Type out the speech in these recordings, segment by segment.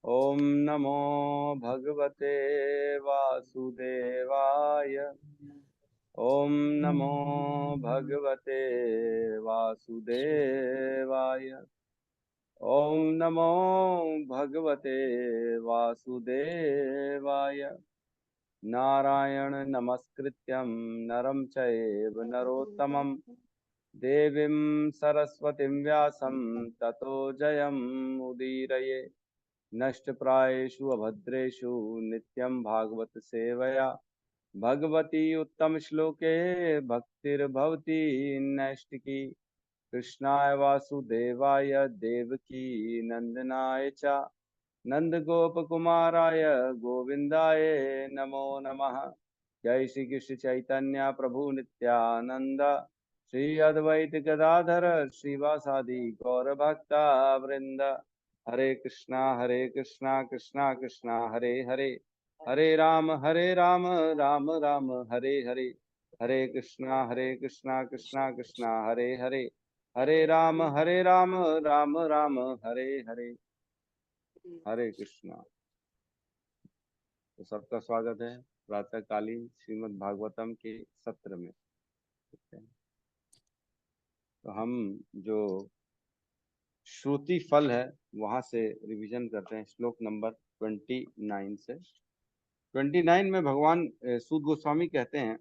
ओम नमो भगवते वासुदेवाय। ओम नमो भगवते वासुदेवाय। ओम नमो भगवते वासुदेवाय। नारायण नमस्कृत्यं नरं चैव नरोत्तमं देवीं सरस्वतीं व्यासं ततो जयमुदीरये। नष्टप्रायेषु अभद्रेषु नित्यं भागवत सेवया भगवती उत्तम श्लोके भक्तिर्भवती नैष्टिकी। कृष्णाय वासुदेवाय देवकी नंदनाय च नंदगोपकुमाराय गोविंदाय नमो नमः। जय श्री कृष्ण चैतन्य प्रभु नित्यानंद श्री अद्वैत गदाधर श्रीवासादि गौर भक्ता वृंद। हरे कृष्णा कृष्णा कृष्णा हरे हरे, हरे राम राम राम हरे हरे। हरे कृष्णा कृष्णा कृष्णा हरे हरे, हरे राम राम राम हरे हरे। हरे कृष्णा। तो सबका स्वागत है प्रातःकालीन श्रीमद् भागवतम के सत्र में। तो हम जो श्रुति फल है वहां से रिवीजन करते हैं, श्लोक नंबर 29 से। 29 में भगवान सूत गोस्वामी कहते हैं,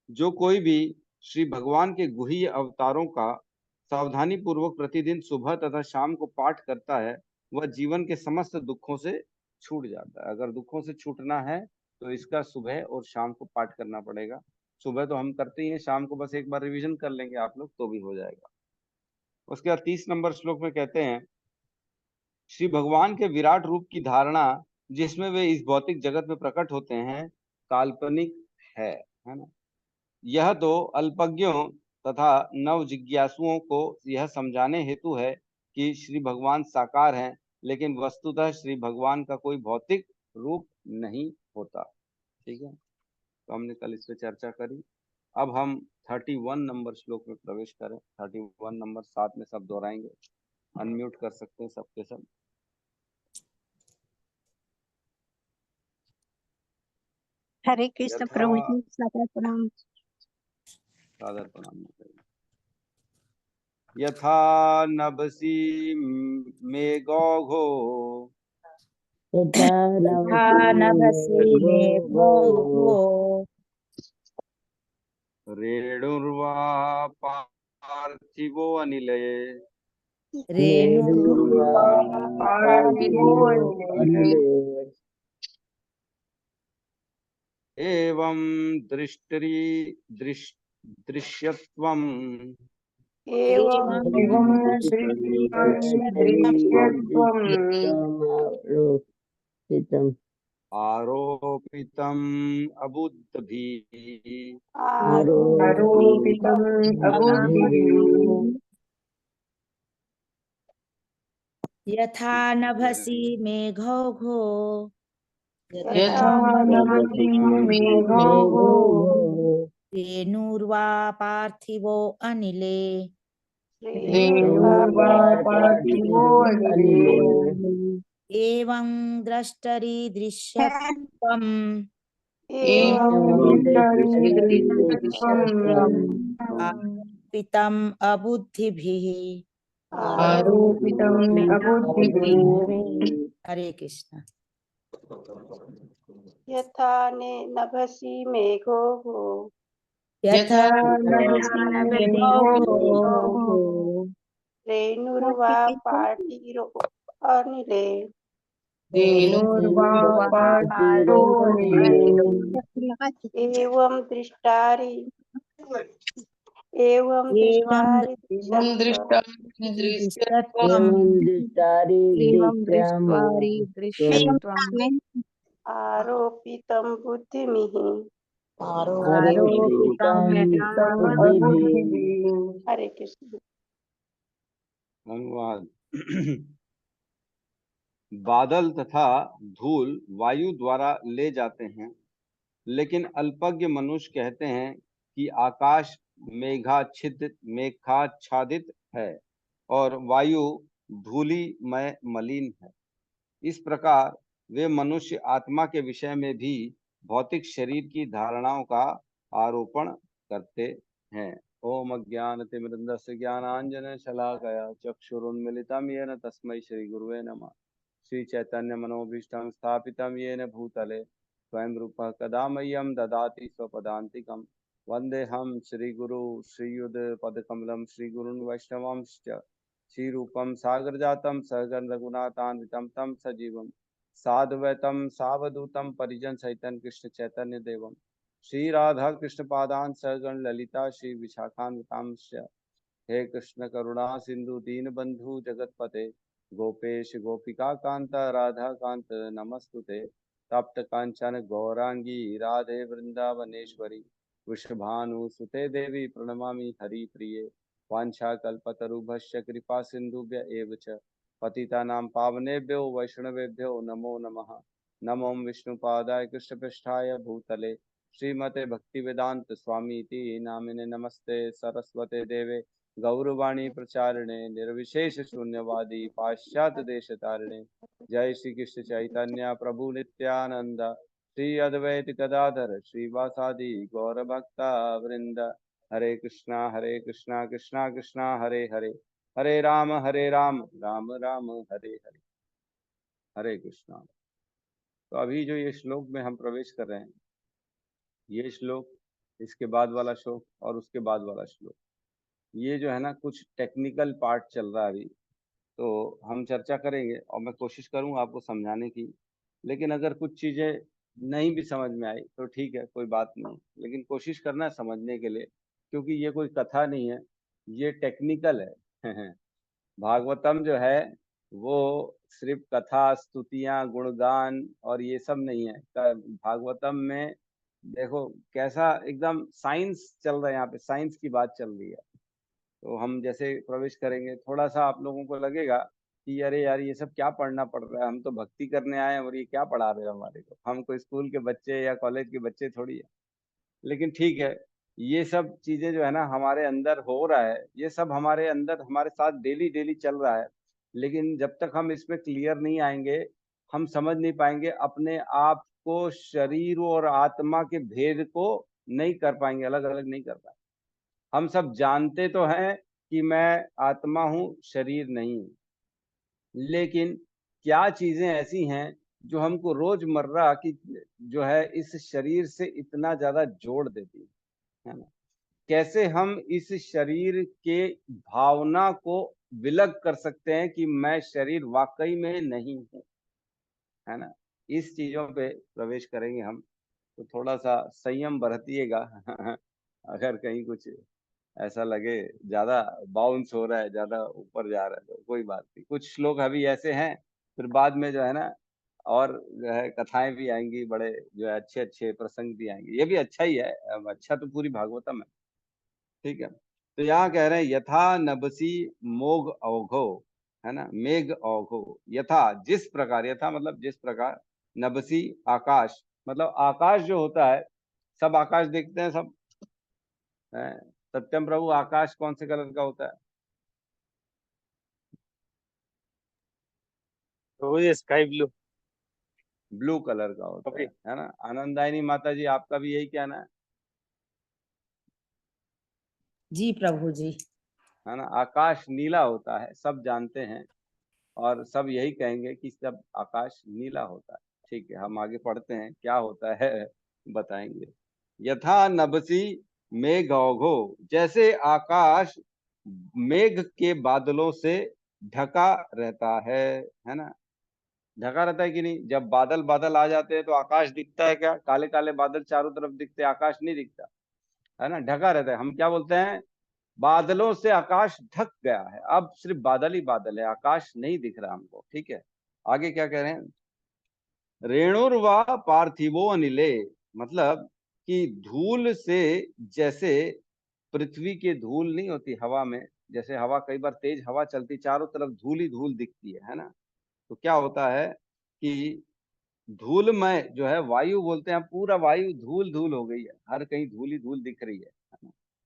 जो कोई भी श्री भगवान के गुह्य अवतारों का सावधानी पूर्वक प्रतिदिन सुबह तथा शाम को पाठ करता है, वह जीवन के समस्त दुखों से छूट जाता है। अगर दुखों से छूटना है तो इसका सुबह और शाम को पाठ करना पड़ेगा। सुबह तो हम करते ही हैं, शाम को बस एक बार रिवीजन कर लेंगे आप लोग तो भी हो जाएगा। उसके बाद 30 नंबर श्लोक में कहते हैं, श्री भगवान के विराट रूप की धारणा जिसमें वे इस भौतिक जगत में प्रकट होते हैं काल्पनिक है ना। यह तो अल्पज्ञों तथा नव जिज्ञासुओं को यह समझाने हेतु है कि श्री भगवान साकार हैं, लेकिन वस्तुतः श्री भगवान का कोई भौतिक रूप नहीं होता। ठीक है, तो हमने कल इस पे चर्चा करी। अब हम 31 नंबर श्लोक में प्रवेश करें। 31 नंबर साथ में सब दोहराएंगे, अनम्यूट कर सकते हैं सबके सब। हरे कृष्ण प्रभु जी, सादर प्रणाम। सादर प्रणाम। यथा नभसि मेघौघो रेणुर्वा पार्थिवो अनिले एवं दृश्यत्वम् आरोपितम् अबुद्धभिः। यथा नभसि मेघौघो रेणुर्वा पार्थिवो अनिले एवं द्रष्टरि दृश्यत्वम् आरोपितम् अबुद्धिभिः। हरे कृष्ण। यथा नभसि मेघो यथा रेणुर्वा पार्थिवो अनिले एवं दृष्टारि आरोपितं बुद्धिमिः। हरे कृष्ण। धन्यवाद। बादल तथा धूल वायु द्वारा ले जाते हैं, लेकिन अल्पज्ञ मनुष्य कहते हैं कि आकाश मेघाच्छादित है और वायु धूलिमय मलिन है। इस प्रकार वे मनुष्य आत्मा के विषय में भी भौतिक शरीर की धारणाओं का आरोपण करते हैं। ओम अज्ञानतिमिरन्धस्य ज्ञानांजन शलाकया चक्षुरुन्मिलितं येन तस्मै श्री गुरुवे नमः। श्री चैतन्य मनोभीष्टं स्थापितं येन भूतले स्वयं रूपः कदा मह्यं ददाति स्वपदान्तिकं। वन्देऽहं श्रीगुरु श्रीयुतपदकमलं श्रीगुरून् वैष्णवांश्च श्रीरूपं सागरजातं सहगण रघुनाथान्वितं तं सजीवं साद्वैतं सावधूतं परिजन सहितं कृष्ण चैतन्य देवं श्री राधा कृष्ण पादान सहगण ललिता श्री विशाखान्वितांश्च। हे कृष्ण करुणा सिंधु दीन बंधु जगतपते गोपेश गोपिका कांत राधा कांत नमस्तुते। तप्त कांचन गौरांगी राधे वृंदावनेश्वरी वृषभानुसुते देवी प्रणमामि हरिप्रिये। वाञ्छाकल्पतरुभ्यश्च कृपा सिन्धुभ्य एव च पतितानां पावनेभ्यो वैष्णवेभ्यो नमो नमः। नमो विष्णुपादाय कृष्णपृष्ठाय भूतले श्रीमते भक्तिवेदांत स्वामी इति नामिने नमस्ते सरस्वते देवे गौरवाणी प्रचारिणे निर्विशेष शून्यवादी पाश्चात्य देश तारिणे। जय श्री कृष्ण चैतन्य प्रभु नित्यानंद श्री अद्वैत गदाधर श्रीवासादि गौर भक्ता वृंद। हरे कृष्णा कृष्णा कृष्णा हरे हरे हरे राम राम राम हरे हरे। हरे कृष्णा। तो अभी जो ये श्लोक में हम प्रवेश कर रहे हैं, ये श्लोक, इसके बाद वाला श्लोक और उसके बाद वाला श्लोक, ये जो है ना कुछ टेक्निकल पार्ट चल रहा है अभी, तो हम चर्चा करेंगे और मैं कोशिश करूंगा आपको समझाने की। लेकिन अगर कुछ चीजें नहीं भी समझ में आई तो ठीक है, कोई बात नहीं, लेकिन कोशिश करना है समझने के लिए, क्योंकि ये कोई कथा नहीं है, ये टेक्निकल है। भागवतम जो है वो सिर्फ कथा स्तुतियां गुणगान और ये सब नहीं है। भागवतम में देखो कैसा एकदम साइंस चल रहा है, यहाँ पे साइंस की बात चल रही है। तो हम जैसे प्रवेश करेंगे, थोड़ा सा आप लोगों को लगेगा कि अरे यार ये सब क्या पढ़ना पड़ रहा है, हम तो भक्ति करने आए हैं और ये क्या पढ़ा रहे हो हमारे को, हम कोई स्कूल के बच्चे या कॉलेज के बच्चे थोड़ी है। लेकिन ठीक है, ये सब चीजें जो है ना हमारे अंदर हो रहा है, ये सब हमारे अंदर हमारे साथ डेली डेली चल रहा है। लेकिन जब तक हम इसमें क्लियर नहीं आएंगे, हम समझ नहीं पाएंगे, अपने आप को शरीर और आत्मा के भेद को नहीं कर पाएंगे, अलग अलग नहीं कर पाएंगे। हम सब जानते तो हैं कि मैं आत्मा हूं, शरीर नहीं हूं, लेकिन क्या चीजें ऐसी हैं जो हमको रोजमर्रा की जो है इस शरीर से इतना ज्यादा जोड़ देती है ना। कैसे हम इस शरीर के भावना को विलग कर सकते हैं कि मैं शरीर वाकई में नहीं हूं, है ना। इस चीजों पे प्रवेश करेंगे हम, तो थोड़ा सा संयम बरतिएगा। अगर कहीं कुछ ऐसा लगे ज्यादा बाउंस हो रहा है, ज्यादा ऊपर जा रहा है, तो कोई बात नहीं। कुछ श्लोक अभी ऐसे हैं, फिर बाद में जो है ना और जो है कथाएं भी आएंगी, बड़े जो है अच्छे अच्छे प्रसंग भी आएंगे, ये भी अच्छा ही है। अच्छा तो पूरी भागवतम है, ठीक है। तो यहाँ कह रहे हैं यथा नभसी मोघ औघो, है ना, मेघ औघो। यथा जिस प्रकार, यथा मतलब जिस प्रकार, नभसी आकाश मतलब आकाश जो होता है, सब आकाश देखते हैं सब है। सत्यम प्रभु, आकाश कौन से कलर का होता है? तो ये स्काई ब्लू। ब्लू कलर का होता है ना। आनंदायनी माता जी, आपका भी यही कहना है? जी प्रभु जी। है ना। आकाश नीला होता है, सब जानते हैं, और सब यही कहेंगे कि सब आकाश नीला होता है। ठीक है, हम आगे पढ़ते हैं क्या होता है, बताएंगे। यथा नभसी मेघौघो, जैसे आकाश मेघ के बादलों से ढका रहता है ना। ढका रहता है कि नहीं? जब बादल बादल आ जाते हैं तो आकाश दिखता है क्या? काले काले बादल चारों तरफ दिखते हैं, आकाश नहीं दिखता, है ना, ढका रहता है। हम क्या बोलते हैं? बादलों से आकाश ढक गया है, अब सिर्फ बादल ही बादल है, आकाश नहीं दिख रहा हमको। ठीक है, आगे क्या कह रहे हैं? रेणुर्वा पार्थिवो अनिले, मतलब कि धूल से, जैसे पृथ्वी के धूल नहीं होती हवा में, जैसे हवा कई बार तेज हवा चलती, चारों तरफ धूल ही धूल दिखती है ना। तो क्या होता है कि धूलमय जो है, वायु बोलते हैं, पूरा वायु धूल धूल हो गई है, हर कहीं धूल ही धूल दिख रही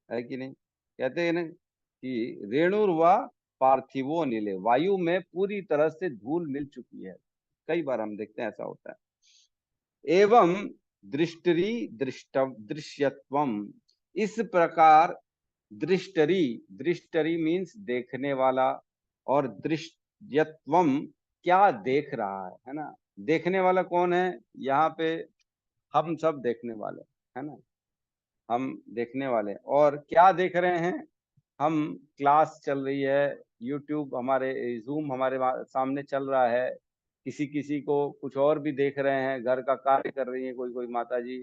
है कि नहीं? कहते हैं ना कि रेणुर्वा पार्थिवो नीले, वायु में पूरी तरह से धूल मिल चुकी है। कई बार हम देखते हैं ऐसा होता है। एवं दृष्टि दृश्यत्वम, इस प्रकार दृष्टि मीन्स देखने वाला, और दृश्यत्वम क्या देख रहा है ना। देखने वाला कौन है यहाँ पे? हम सब देखने वाले है ना, हम देखने वाले। और क्या देख रहे हैं हम? क्लास चल रही है, यूट्यूब हमारे, जूम हमारे सामने चल रहा है, किसी किसी को कुछ और भी देख रहे हैं, घर का कार्य कर रही है कोई कोई माता जी,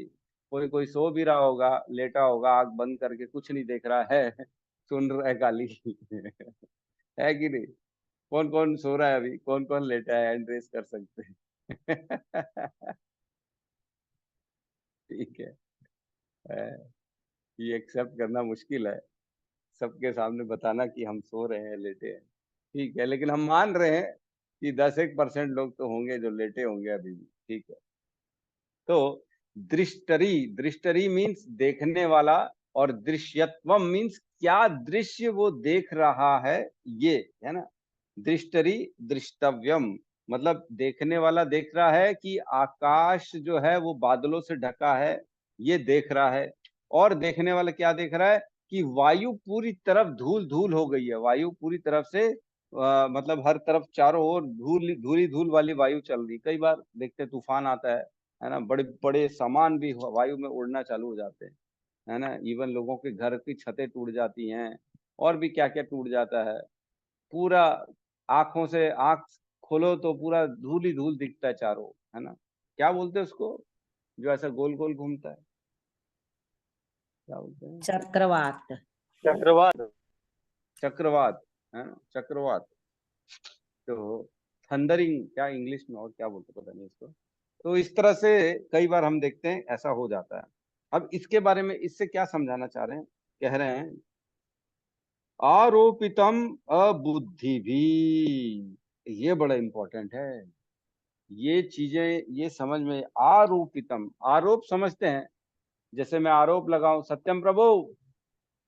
कोई कोई सो भी रहा होगा, लेटा होगा आंख बंद करके, कुछ नहीं देख रहा है सुन रहा है खाली है कि नहीं? कौन कौन सो रहा है अभी, कौन कौन लेटा है, हैंड रेस कर सकते हैं ठीक है, ये एक्सेप्ट करना मुश्किल है, सबके सामने बताना कि हम सो रहे हैं, लेटे हैं, ठीक है, लेकिन हम मान रहे हैं कि 10-1% लोग तो होंगे जो लेटे होंगे अभी भी, ठीक है। तो दृष्टि मीन्स देखने वाला, और दृश्यत्वम मीन्स क्या दृश्य वो देख रहा है, ये है ना। दृष्टि दृष्टव्यम मतलब देखने वाला देख रहा है कि आकाश जो है वो बादलों से ढका है, ये देख रहा है। और देखने वाला क्या देख रहा है कि वायु पूरी तरफ धूल धूल हो गई है, वायु पूरी तरफ से मतलब हर तरफ चारों ओर धूल धूली धूल वाली वायु चल रही। कई बार देखते तूफान आता है ना, बड़े बड़े सामान भी वायु में उड़ना चालू हो जाते हैं, है ना। इवन लोगों के घर की छतें टूट जाती हैं, और भी क्या क्या टूट जाता है। पूरा आंखों से आंख खोलो तो पूरा धूल ही धूल दिखता है चारों, है ना। क्या बोलते हैं उसको जो ऐसा गोल गोल घूमता है, क्या बोलते हैं? चक्रवात। चक्रवात। चक्रवात, है ना, चक्रवात। तो थंडरिंग क्या इंग्लिश में, और क्या बोलते पता नहीं इसको। तो इस तरह से कई बार हम देखते हैं ऐसा हो जाता है। अब इसके बारे में, इससे क्या समझाना चाह रहे हैं? कह रहे हैं आरोपितम अबुद्धि भी, ये बड़ा इंपॉर्टेंट है। ये चीजें ये समझ में, आरोपितम, आरोप समझते हैं, जैसे मैं आरोप लगाऊं सत्यम प्रभु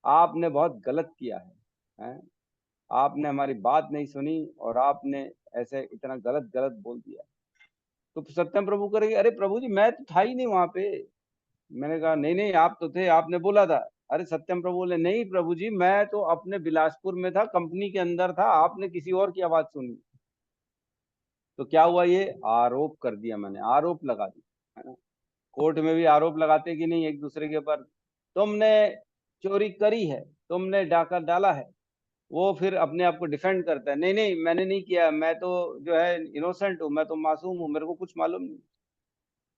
आपने बहुत गलत किया है? आपने हमारी बात नहीं सुनी और आपने ऐसे इतना गलत गलत बोल दिया। तो सत्यम प्रभु करेंगे, अरे प्रभु जी मैं तो था ही नहीं वहां पे। मैंने कहा नहीं नहीं आप तो थे, आपने बोला था। अरे सत्यम प्रभु बोले नहीं प्रभु जी मैं तो अपने बिलासपुर में था, कंपनी के अंदर था, आपने किसी और की आवाज सुनी। तो क्या हुआ, ये आरोप कर दिया मैंने, आरोप लगा दिया, है ना। कोर्ट में भी आरोप लगाते कि नहीं एक दूसरे के ऊपर, तुमने चोरी करी है, तुमने डाका डाला है। वो फिर अपने आप को डिफेंड करता है, नहीं नहीं मैंने नहीं किया, मैं तो जो है इनोसेंट हूँ, मैं तो मासूम हूँ, मेरे को कुछ मालूम नहीं।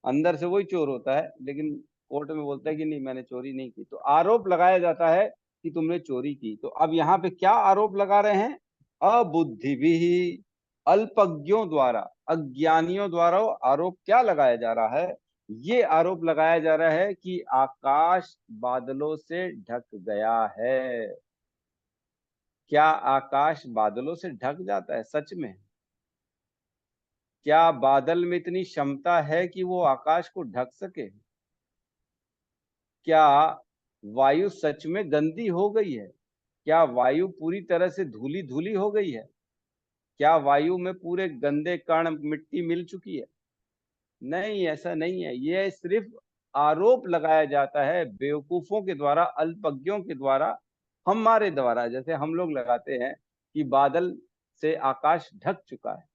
अंदर से वही चोर होता है, लेकिन कोर्ट में बोलता है कि नहीं मैंने चोरी नहीं की। तो आरोप लगाया जाता है कि तुमने चोरी की। तो अब यहाँ पे क्या आरोप लगा रहे हैं? अबुद्धि भी, अल्पज्ञों द्वारा, अज्ञानियों द्वारा आरोप क्या लगाया जा रहा है? ये आरोप लगाया जा रहा है कि आकाश बादलों से ढक गया है। क्या आकाश बादलों से ढक जाता है सच में? क्या बादल में इतनी क्षमता है कि वो आकाश को ढक सके? क्या वायु सच में गंदी हो गई है? क्या वायु पूरी तरह से धूली धूली हो गई है? क्या वायु में पूरे गंदे कण मिट्टी मिल चुकी है? नहीं, ऐसा नहीं है। यह सिर्फ आरोप लगाया जाता है बेवकूफों के द्वारा, अल्पज्ञों के द्वारा, हमारे द्वारा। जैसे हम लोग लगाते हैं कि बादल से आकाश ढक चुका है।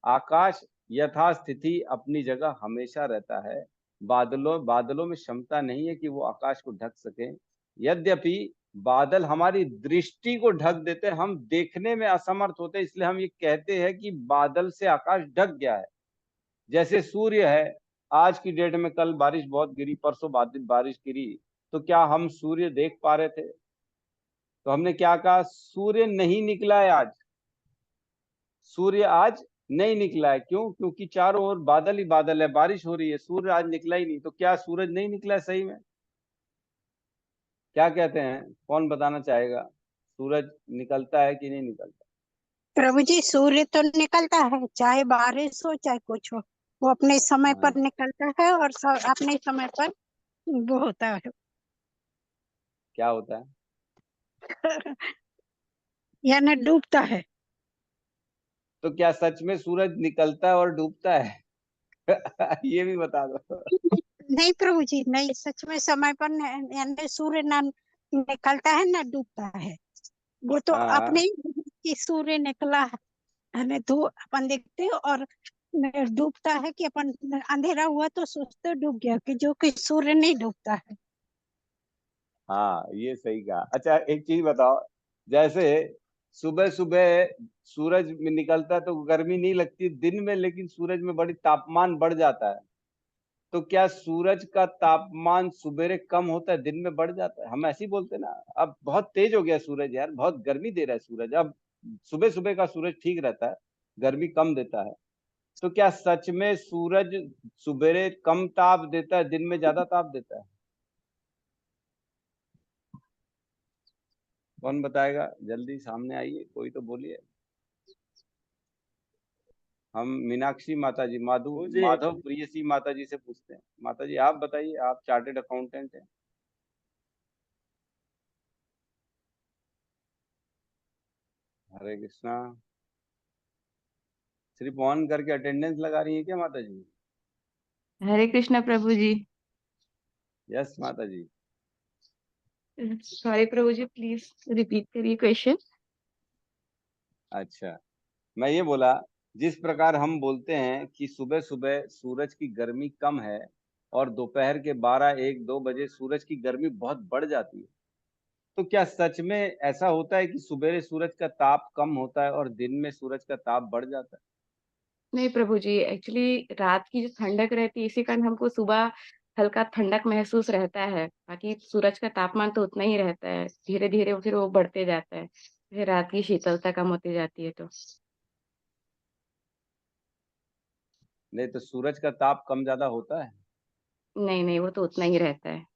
आकाश यथास्थिति अपनी जगह हमेशा रहता है। बादलों में क्षमता नहीं है कि वो आकाश को ढक सके। यद्यपि बादल हमारी दृष्टि को ढक देते हैं, हम देखने में असमर्थ होते हैं, इसलिए हम ये कहते हैं कि बादल से आकाश ढक गया है। जैसे सूर्य है, आज की डेट में, कल बारिश बहुत गिरी, परसों बारिश गिरी, तो क्या हम सूर्य देख पा रहे थे? तो हमने क्या कहा, सूर्य नहीं निकला है आज, सूर्य आज नहीं निकला है। क्यों? क्योंकि चारों ओर बादल ही बादल है, बारिश हो रही है, सूर्य आज निकला ही नहीं। तो क्या सूरज नहीं निकला है सही में? क्या कहते हैं, कौन बताना चाहेगा? सूरज निकलता है कि नहीं निकलता? प्रभु जी सूर्य तो निकलता है, चाहे बारिश हो चाहे कुछ हो, वो अपने समय हाँ, पर निकलता है और अपने समय पर वो होता है क्या होता है? यानी डूबता है। तो क्या सच में सूरज निकलता है और डूबता है? ये भी बता दो। नहीं प्रभु जी, नहीं, सच में समय पर यानी सूर्य ना निकलता है ना डूबता है। वो तो अपने हाँ ही कि सूर्य निकला है तो अपन देखते हैं, और डूबता है कि अपन अंधेरा हुआ तो सोचते डूब गया, कि जो कि सूर्य नहीं डूबता है। हाँ, ये सही कहा। अच्छा एक चीज बताओ, जैसे सुबह सुबह सूरज में निकलता है तो गर्मी नहीं लगती दिन में, लेकिन सूरज में बड़ी तापमान बढ़ जाता है। तो क्या सूरज का तापमान सुबेरे कम होता है दिन में बढ़ जाता है? हम ऐसे ही बोलते हैं ना, अब बहुत तेज हो गया सूरज यार, बहुत गर्मी दे रहा है सूरज। अब सुबह सुबह का सूरज ठीक रहता है, गर्मी कम देता है। तो क्या सच में सूरज सुबेरे कम ताप देता है, दिन में ज्यादा ताप देता है? कौन बताएगा? जल्दी सामने आइए, कोई तो बोलिए। हम मीनाक्षी माता जी, माधव प्रियसी माता जी से पूछते हैं। माता जी आप बताइए, आप चार्टेड अकाउंटेंट हैं। हरे कृष्णा। सिर्फ ऑन करके अटेंडेंस लगा रही है क्या माता जी? हरे कृष्णा प्रभु जी। यस माता जी। सॉरी प्रभु जी, प्लीज रिपीट करिए क्वेश्चन। अच्छा, मैं ये बोला, जिस प्रकार हम बोलते हैं कि सुबह सुबह सूरज की गर्मी कम है और दोपहर के 12 1 2 बजे सूरज की गर्मी बहुत बढ़ जाती है, तो क्या सच में ऐसा होता है कि सुबेरे सूरज का ताप कम होता है और दिन में सूरज का ताप बढ़ जाता है? नहीं प्रभु जी, एक्चुअली रात की जो ठंडक रहती है इसी कारण हमको सुबह हल्का ठंडक महसूस रहता है। बाकी सूरज का तापमान तो उतना ही रहता है, धीरे धीरे फिर वो बढ़ते जाता है, फिर रात की शीतलता कम होती जाती है। तो नहीं तो सूरज का ताप कम ज्यादा होता है? नहीं नहीं, वो तो उतना ही रहता है।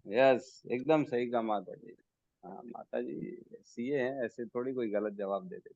यस, एकदम सही कहा माता जी। हाँ माता जी, सीए हैं, ऐसे थोड़ी कोई गलत जवाब दे दे।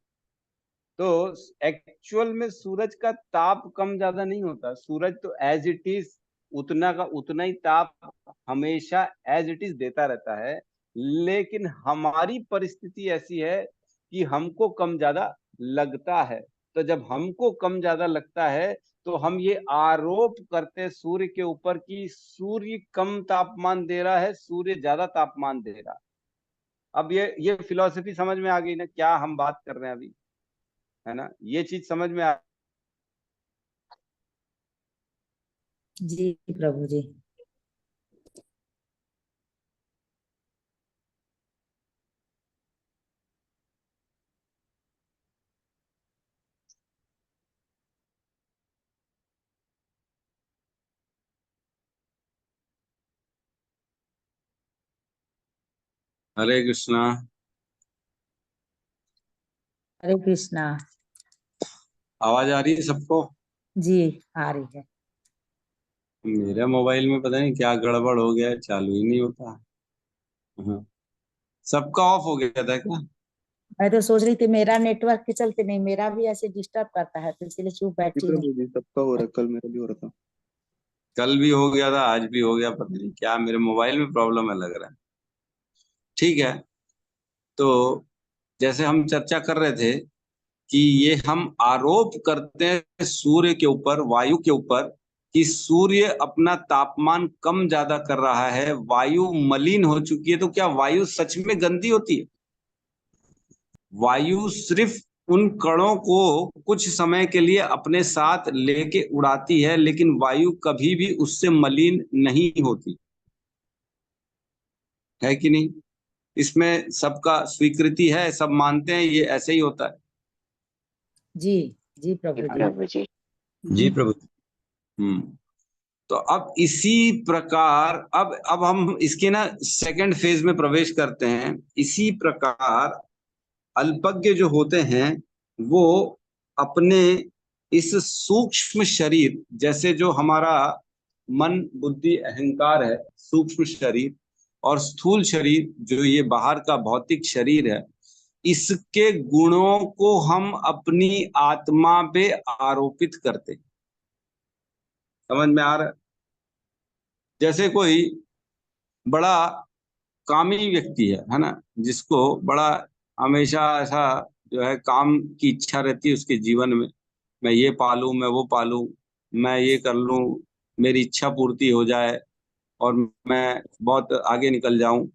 तो एक्चुअल में सूरज का ताप कम ज्यादा नहीं होता, सूरज तो एज इट इज उतना का उतना ही ताप हमेशा एज इट इज देता रहता है। लेकिन हमारी परिस्थिति ऐसी है कि हमको कम ज्यादा लगता है। तो जब हमको कम ज्यादा लगता है तो हम ये आरोप करते हैं सूर्य के ऊपर कि सूर्य कम तापमान दे रहा है, सूर्य ज्यादा तापमान दे रहा है। अब ये फिलॉसफी समझ में आ गई ना, क्या हम बात कर रहे हैं अभी, है ना? ये चीज समझ में आ। जी प्रभु जी। हरे कृष्णा। हरे कृष्णा। आवाज आ रही है सबको? जी आ रही है। मेरे मोबाइल में पता नहीं क्या गड़बड़ हो गया है, चालू ही नहीं होता। हाँ, सबका ऑफ हो गया था क्या? मैं तो सोच रही थी मेरा नेटवर्क के चलते, नहीं मेरा भी ऐसे डिस्टर्ब करता है तो इसलिए चुप जी बैठी हूँ। प्रभु जी, सबका हो रहा है, कल मेरा भी हो रहा था। कल भी हो गया था, आज भी हो गया, पता नहीं क्या मेरे मोबाइल में प्रॉब्लम है लग रहा है। ठीक है, तो जैसे हम चर्चा कर रहे थे कि ये हम आरोप करते हैं सूर्य के ऊपर, वायु के ऊपर, कि सूर्य अपना तापमान कम ज्यादा कर रहा है, वायु मलिन हो चुकी है। तो क्या वायु सच में गंदी होती है? वायु सिर्फ उन कणों को कुछ समय के लिए अपने साथ लेके उड़ाती है, लेकिन वायु कभी भी उससे मलिन नहीं होती, है कि नहीं? इसमें सबका स्वीकृति है, सब मानते हैं ये ऐसे ही होता है। जी जी प्रभु जी। जी प्रभु। हम्म। तो अब इसी प्रकार अब हम इसके ना सेकंड फेज में प्रवेश करते हैं। इसी प्रकार अल्पज्ञ जो होते हैं वो अपने इस सूक्ष्म शरीर, जैसे जो हमारा मन बुद्धि अहंकार है सूक्ष्म शरीर, और स्थूल शरीर जो ये बाहर का भौतिक शरीर है, इसके गुणों को हम अपनी आत्मा पे आरोपित करते हैं। समझ में आ रहा है? जैसे कोई बड़ा कामी व्यक्ति है ना, जिसको बड़ा हमेशा ऐसा जो है काम की इच्छा रहती है उसके जीवन में, मैं ये पालूं, मैं वो पालूं, मैं ये कर लूं, मेरी इच्छा पूर्ति हो जाए और मैं बहुत आगे निकल जाऊं,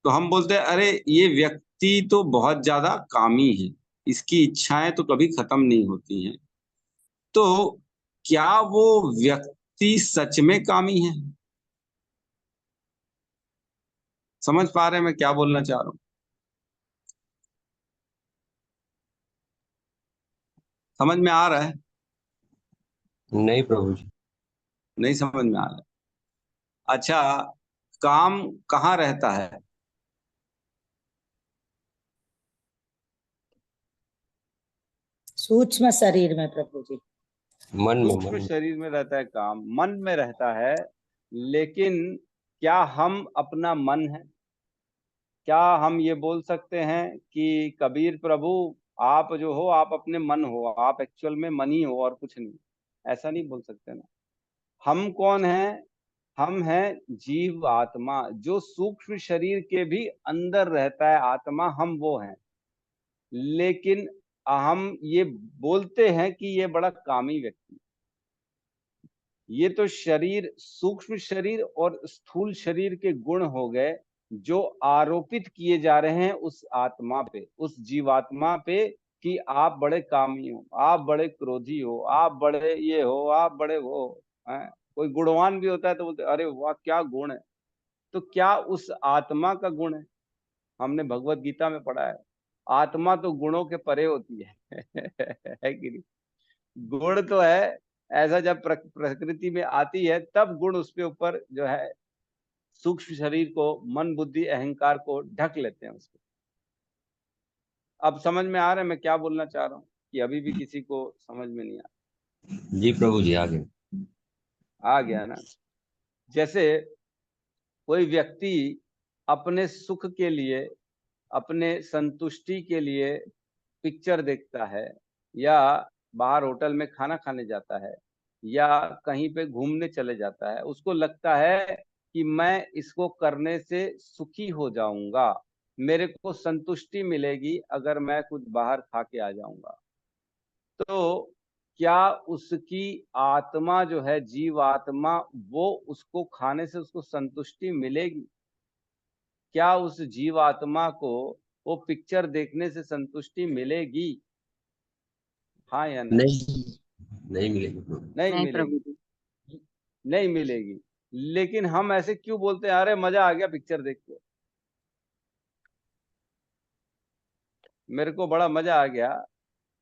तो हम बोलते हैं अरे ये व्यक्ति तो बहुत ज्यादा कामी है, इसकी इच्छाएं तो कभी खत्म नहीं होती हैं। तो क्या वो व्यक्ति सच में कामी है? समझ पा रहे हैं मैं क्या बोलना चाह रहा हूँ? समझ में आ रहा है? नहीं प्रभु जी। नहीं समझ में आ रहा है? अच्छा, काम कहाँ रहता है? सूक्ष्म शरीर में प्रभु जी। सूक्ष्म शरीर में रहता है काम, मन में रहता है। लेकिन क्या हम अपना मन है? क्या हम ये बोल सकते हैं कि कबीर प्रभु आप जो हो आप अपने मन हो, आप एक्चुअल में मन ही हो और कुछ नहीं? ऐसा नहीं बोल सकते ना। हम कौन हैं? हम हैं जीव आत्मा, जो सूक्ष्म शरीर के भी अंदर रहता है आत्मा, हम वो हैं। लेकिन हम ये बोलते हैं कि ये बड़ा कामी व्यक्ति। ये तो शरीर, सूक्ष्म शरीर और स्थूल शरीर के गुण हो गए जो आरोपित किए जा रहे हैं उस आत्मा पे, उस जीवात्मा पे, कि आप बड़े कामी हो, आप बड़े क्रोधी हो, आप बड़े ये हो, आप बड़े वो हैं। कोई गुणवान भी होता है तो बोलते अरे वाह क्या गुण है। तो क्या उस आत्मा का गुण है? हमने भगवत गीता में पढ़ा है, आत्मा तो गुणों के परे होती है है कि नहीं? गुण तो है, ऐसा जब प्रकृति में आती है तब गुण उसके ऊपर जो है सूक्ष्म शरीर को, मन बुद्धि अहंकार को ढक लेते हैं उसको। अब समझ में आ रहा है मैं क्या बोलना चाह रहा हूँ कि अभी भी किसी को समझ में नहीं जी प्रभु जी आ गए। आ गया ना? जैसे कोई व्यक्ति अपने सुख के लिए, अपने संतुष्टि के लिए पिक्चर देखता है, या बाहर होटल में खाना खाने जाता है, या कहीं पे घूमने चले जाता है, उसको लगता है कि मैं इसको करने से सुखी हो जाऊंगा, मेरे को संतुष्टि मिलेगी अगर मैं कुछ बाहर खा के आ जाऊंगा। तो क्या उसकी आत्मा जो है, जीव आत्मा, वो उसको खाने से उसको संतुष्टि मिलेगी? क्या उस जीव आत्मा को वो पिक्चर देखने से संतुष्टि मिलेगी? हाँ या नहीं? नहीं, नहीं मिलेगी प्रभु। नहीं नहीं मिलेगी। प्रभु जी। नहीं मिलेगी। लेकिन हम ऐसे क्यों बोलते हैं अरे मजा आ गया पिक्चर देख के, मेरे को बड़ा मजा आ गया,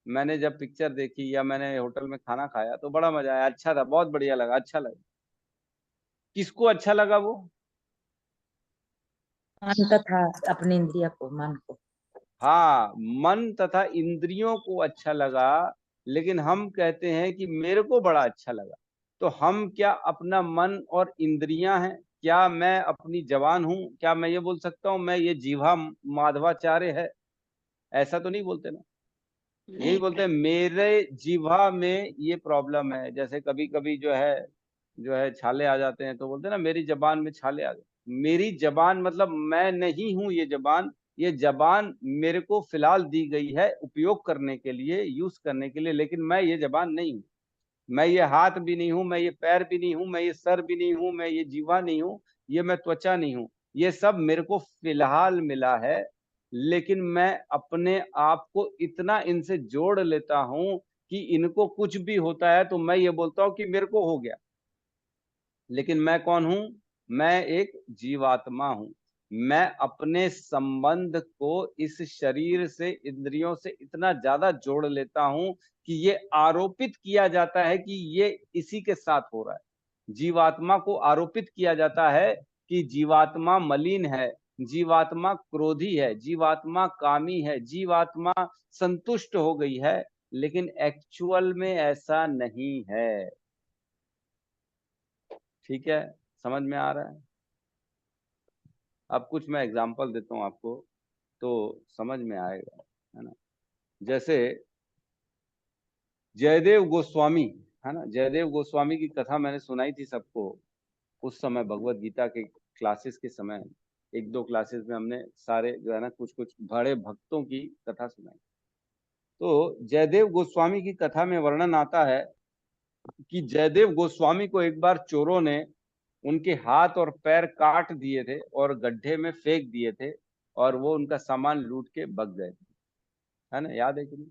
मैंने जब पिक्चर देखी या मैंने होटल में खाना खाया तो बड़ा मजा आया, अच्छा था, बहुत बढ़िया लगा, अच्छा लगा। किसको अच्छा लगा वो? मन तथा अपनी इंद्रिय को, मन को। हाँ, मन तथा इंद्रियों को अच्छा लगा। लेकिन हम कहते हैं कि मेरे को बड़ा अच्छा लगा। तो हम क्या अपना मन और इंद्रियां हैं? क्या मैं अपनी जवान हूं? क्या मैं ये बोल सकता हूं मैं ये जीवा माधवाचार्य है? ऐसा तो नहीं बोलते ना। यही नहीं बोलते हैं मेरे जीवा में ये प्रॉब्लम है। जैसे कभी कभी जो है छाले आ जाते हैं तो बोलते हैं ना मेरी जबान में छाले आ गए। मेरी जबान मतलब मैं नहीं हूं ये जबान। ये जबान मेरे को फिलहाल दी गई है उपयोग करने के लिए, यूज करने के लिए, लेकिन मैं ये जबान नहीं हूं। मैं ये हाथ भी नहीं हूं, मैं ये पैर भी नहीं हूं, मैं ये सर भी नहीं हूं, मैं ये जीवा नहीं हूं, ये मैं त्वचा नहीं हूं। ये सब मेरे को फिलहाल मिला है। लेकिन मैं अपने आप को इतना इनसे जोड़ लेता हूं कि इनको कुछ भी होता है तो मैं ये बोलता हूं कि मेरे को हो गया। लेकिन मैं कौन हूं? मैं एक जीवात्मा हूं। मैं अपने संबंध को इस शरीर से, इंद्रियों से इतना ज्यादा जोड़ लेता हूं कि ये आरोपित किया जाता है कि ये इसी के साथ हो रहा है। जीवात्मा को आरोपित किया जाता है कि जीवात्मा मलिन है, जीवात्मा क्रोधी है, जीवात्मा कामी है, जीवात्मा संतुष्ट हो गई है। लेकिन एक्चुअल में ऐसा नहीं है। ठीक है? समझ में आ रहा है? अब कुछ मैं एग्जांपल देता हूं आपको तो समझ में आएगा, है ना? जैसे जयदेव गोस्वामी, है ना, जयदेव गोस्वामी की कथा मैंने सुनाई थी सबको उस समय भगवत गीता के क्लासेस के समय। एक दो क्लासेस में हमने सारे जो है ना कुछ कुछ बड़े भक्तों की कथा सुनाई। तो जयदेव गोस्वामी की कथा में वर्णन आता है कि जयदेव गोस्वामी को एक बार चोरों ने उनके हाथ और पैर काट दिए थे और गड्ढे में फेंक दिए थे और वो उनका सामान लूट के भाग गए थे, है ना, याद है कि नहीं?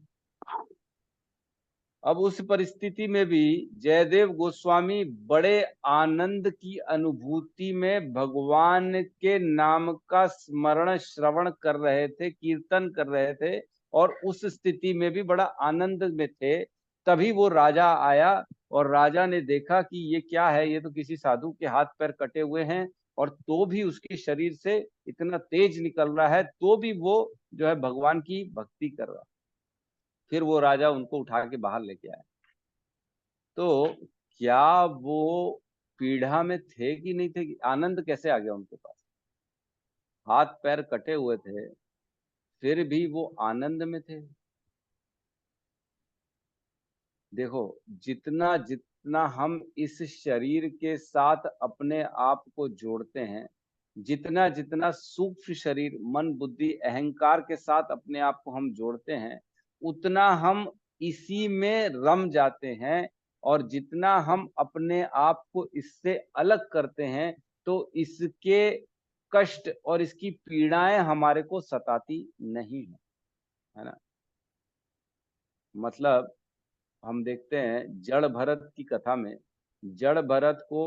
अब उस परिस्थिति में भी जयदेव गोस्वामी बड़े आनंद की अनुभूति में भगवान के नाम का स्मरण श्रवण कर रहे थे, कीर्तन कर रहे थे, और उस स्थिति में भी बड़ा आनंद में थे। तभी वो राजा आया और राजा ने देखा कि ये क्या है, ये तो किसी साधु के हाथ पैर कटे हुए हैं, और तो भी उसके शरीर से इतना तेज निकल रहा है, तो भी वो जो है भगवान की भक्ति कर रहा। फिर वो राजा उनको उठा के बाहर लेके आया। तो क्या वो पीढ़ा में थे कि नहीं थे? आनंद कैसे आ गया उनके पास? हाथ पैर कटे हुए थे, फिर भी वो आनंद में थे। देखो, जितना जितना हम इस शरीर के साथ अपने आप को जोड़ते हैं, जितना जितना सूक्ष्म शरीर मन बुद्धि अहंकार के साथ अपने आप को हम जोड़ते हैं, उतना हम इसी में रम जाते हैं, और जितना हम अपने आप को इससे अलग करते हैं, तो इसके कष्ट और इसकी पीड़ाएं हमारे को सताती नहीं है ना। मतलब हम देखते हैं जड़ भरत की कथा में, जड़ भरत को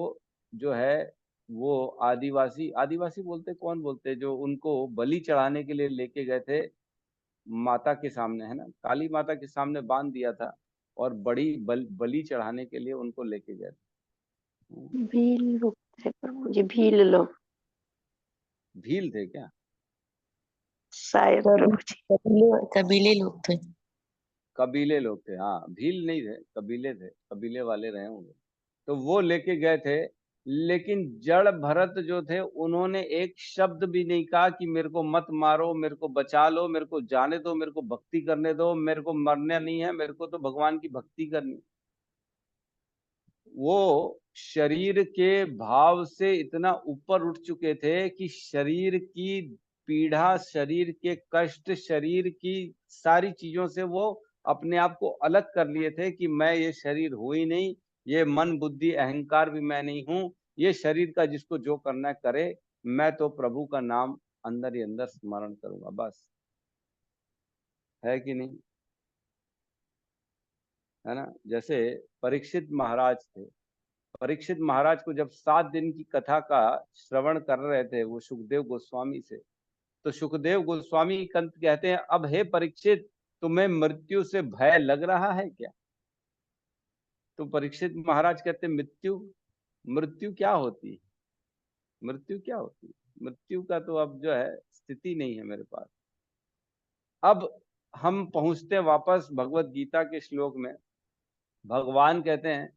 जो है वो आदिवासी आदिवासी बोलते, कौन बोलते, जो उनको बलि चढ़ाने के लिए लेके गए थे माता के सामने, है ना, काली माता के सामने बांध दिया था, और बड़ी बलि चढ़ाने के लिए उनको लेके गए थे। भील लोग थे प्रभु जी, भील लोग भील थे क्या? शायद प्रभु जी। कबीले लोग थे। कबीले लोग थे, हाँ, भील नहीं थे, कबीले थे, कबीले वाले रहे होंगे। तो वो लेके गए थे, लेकिन जड़ भरत जो थे उन्होंने एक शब्द भी नहीं कहा कि मेरे को मत मारो, मेरे को बचा लो, मेरे को जाने दो, मेरे को भक्ति करने दो, मेरे को मरना नहीं है, मेरे को तो भगवान की भक्ति करनी। वो शरीर के भाव से इतना ऊपर उठ चुके थे कि शरीर की पीड़ा, शरीर के कष्ट, शरीर की सारी चीजों से वो अपने आप को अलग कर लिए थे कि मैं ये शरीर हूं ही नहीं, ये मन बुद्धि अहंकार भी मैं नहीं हूं, ये शरीर का जिसको जो करना है करे, मैं तो प्रभु का नाम अंदर ही अंदर स्मरण करूंगा, बस। है कि नहीं? है ना। जैसे परीक्षित महाराज थे, परीक्षित महाराज को जब 7 दिन की कथा का श्रवण कर रहे थे वो सुखदेव गोस्वामी से, तो सुखदेव गोस्वामी कंत कहते हैं, अब हे परीक्षित, तुम्हें मृत्यु से भय लग रहा है क्या? तो परीक्षित महाराज कहते हैं, मृत्यु मृत्यु क्या होती है? मृत्यु क्या होती है? मृत्यु का तो अब जो है स्थिति नहीं है मेरे पास। अब हम पहुंचते हैं वापस भगवत गीता के श्लोक में। भगवान कहते हैं,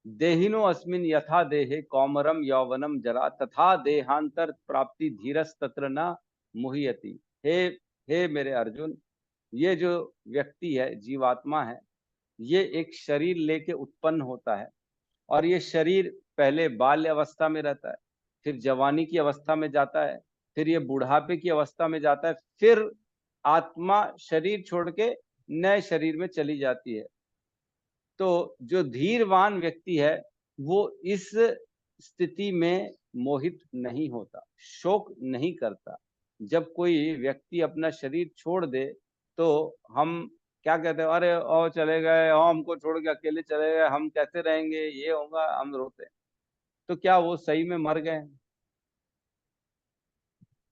देहिनो अस्मिन यथा देहे कौमरम यौवनम जरा तथा देहांतर प्राप्ति धीरस तत्र न मुह्यति। हे मेरे अर्जुन, ये जो व्यक्ति है, जीवात्मा है, ये एक शरीर लेके उत्पन्न होता है, और ये शरीर पहले बाल्य अवस्था में रहता है, फिर जवानी की अवस्था में जाता है, फिर ये बुढ़ापे की अवस्था में जाता है, फिर आत्मा शरीर छोड़ के नए शरीर में चली जाती है। तो जो धीरवान व्यक्ति है वो इस स्थिति में मोहित नहीं होता, शोक नहीं करता। जब कोई व्यक्ति अपना शरीर छोड़ दे तो हम क्या कहते हैं, अरे ओ चले गए, ओ हमको छोड़ के अकेले चले गए, हम कैसे रहेंगे, ये होगा, हम रोते हैं। तो क्या वो सही में मर गए?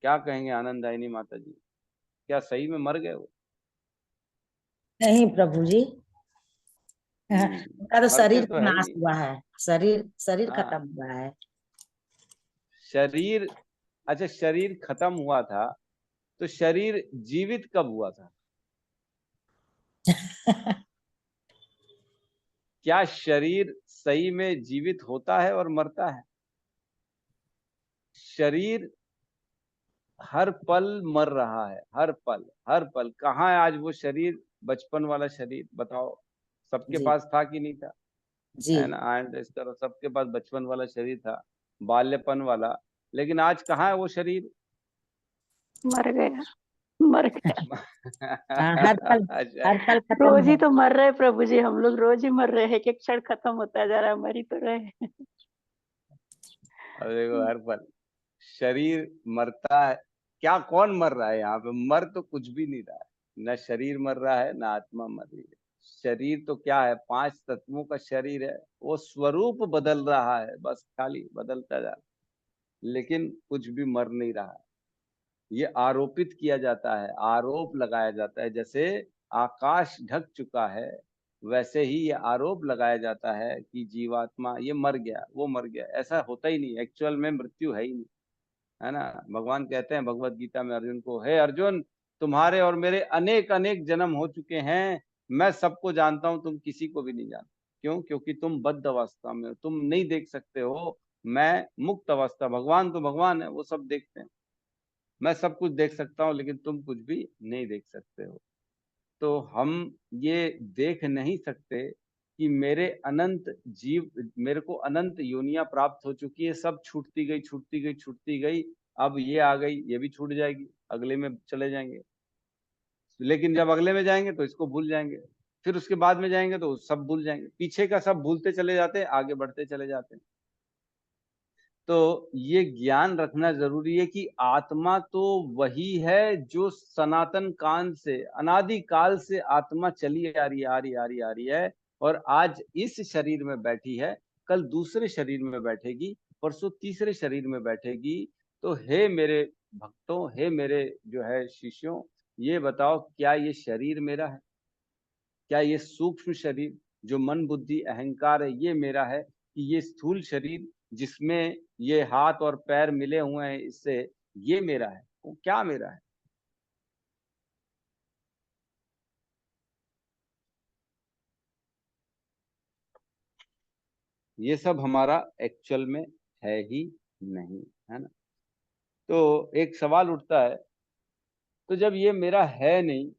क्या कहेंगे आनंदायिनी माता जी, क्या सही में मर गए वो? नहीं प्रभु जी, उनका तो मरते शरीर तो का है ही नाश नहीं। हुआ है, शरीर शरीर हाँ, खत्म हुआ है। शरीर, अच्छा शरीर खत्म हुआ था, तो शरीर जीवित कब हुआ था? क्या शरीर सही में जीवित होता है और मरता है? शरीर हर पल मर रहा है, हर पल हर पल। कहाँ है आज वो शरीर, बचपन वाला शरीर? बताओ, सबके जी पास था कि नहीं था? जी। है ना, एंड इस तरह सबके पास बचपन वाला शरीर था, बाल्यपन वाला। लेकिन आज कहाँ है वो शरीर? मर गया। मर गया। हाँ, हर पल अच्छा, खत्म रोज ही है। तो मर रहे प्रभु जी, हम लोग रोज ही मर रहे हैं, एक एक क्षण खत्म होता जा रहा है, मर ही तो रहे हैं। अब देखो हर पल शरीर मरता है। क्या कौन मर रहा है यहाँ पे? मर तो कुछ भी नहीं रहा है, ना शरीर मर रहा है ना आत्मा मर रही है। शरीर तो क्या है? 5 तत्वों का शरीर है, वो स्वरूप बदल रहा है, बस खाली बदलता जा रहा है, लेकिन कुछ भी मर नहीं रहा है। ये आरोपित किया जाता है, आरोप लगाया जाता है। जैसे आकाश ढक चुका है, वैसे ही ये आरोप लगाया जाता है कि जीवात्मा ये मर गया, वो मर गया। ऐसा होता ही नहीं, एक्चुअल में मृत्यु है ही नहीं, है ना। भगवान कहते हैं भगवत गीता में अर्जुन को, हे अर्जुन, तुम्हारे और मेरे अनेक अनेक जन्म हो चुके हैं, मैं सबको जानता हूं, तुम किसी को भी नहीं जानते। क्यों? क्योंकि तुम बद्ध अवस्था में हो, तुम नहीं देख सकते हो। मैं मुक्त अवस्था, भगवान तो भगवान है, वो सब देखते हैं। मैं सब कुछ देख सकता हूँ, लेकिन तुम कुछ भी नहीं देख सकते हो। तो हम ये देख नहीं सकते कि मेरे अनंत जीव, मेरे को अनंत योनियां प्राप्त हो चुकी है, सब छूटती गई छूटती गई छूटती गई। अब ये आ गई, ये भी छूट जाएगी, अगले में चले जाएंगे। लेकिन जब अगले में जाएंगे तो इसको भूल जाएंगे, फिर उसके बाद में जाएंगे तो सब भूल जाएंगे। पीछे का सब भूलते चले जाते हैं, आगे बढ़ते चले जाते हैं। तो ये ज्ञान रखना जरूरी है कि आत्मा तो वही है जो सनातन काल से, अनादि काल से आत्मा चली आ रही आ रही है, और आज इस शरीर में बैठी है, कल दूसरे शरीर में बैठेगी, परसों तीसरे शरीर में बैठेगी। तो हे मेरे भक्तों, हे मेरे जो है शिष्यों, ये बताओ, क्या ये शरीर मेरा है? क्या ये सूक्ष्म शरीर जो मन बुद्धि अहंकार है ये मेरा है, कि ये स्थूल शरीर जिसमें ये हाथ और पैर मिले हुए हैं, इससे ये मेरा है? वो क्या मेरा है? ये सब हमारा एक्चुअल में है ही नहीं, है ना। तो एक सवाल उठता है, तो जब ये मेरा है नहीं,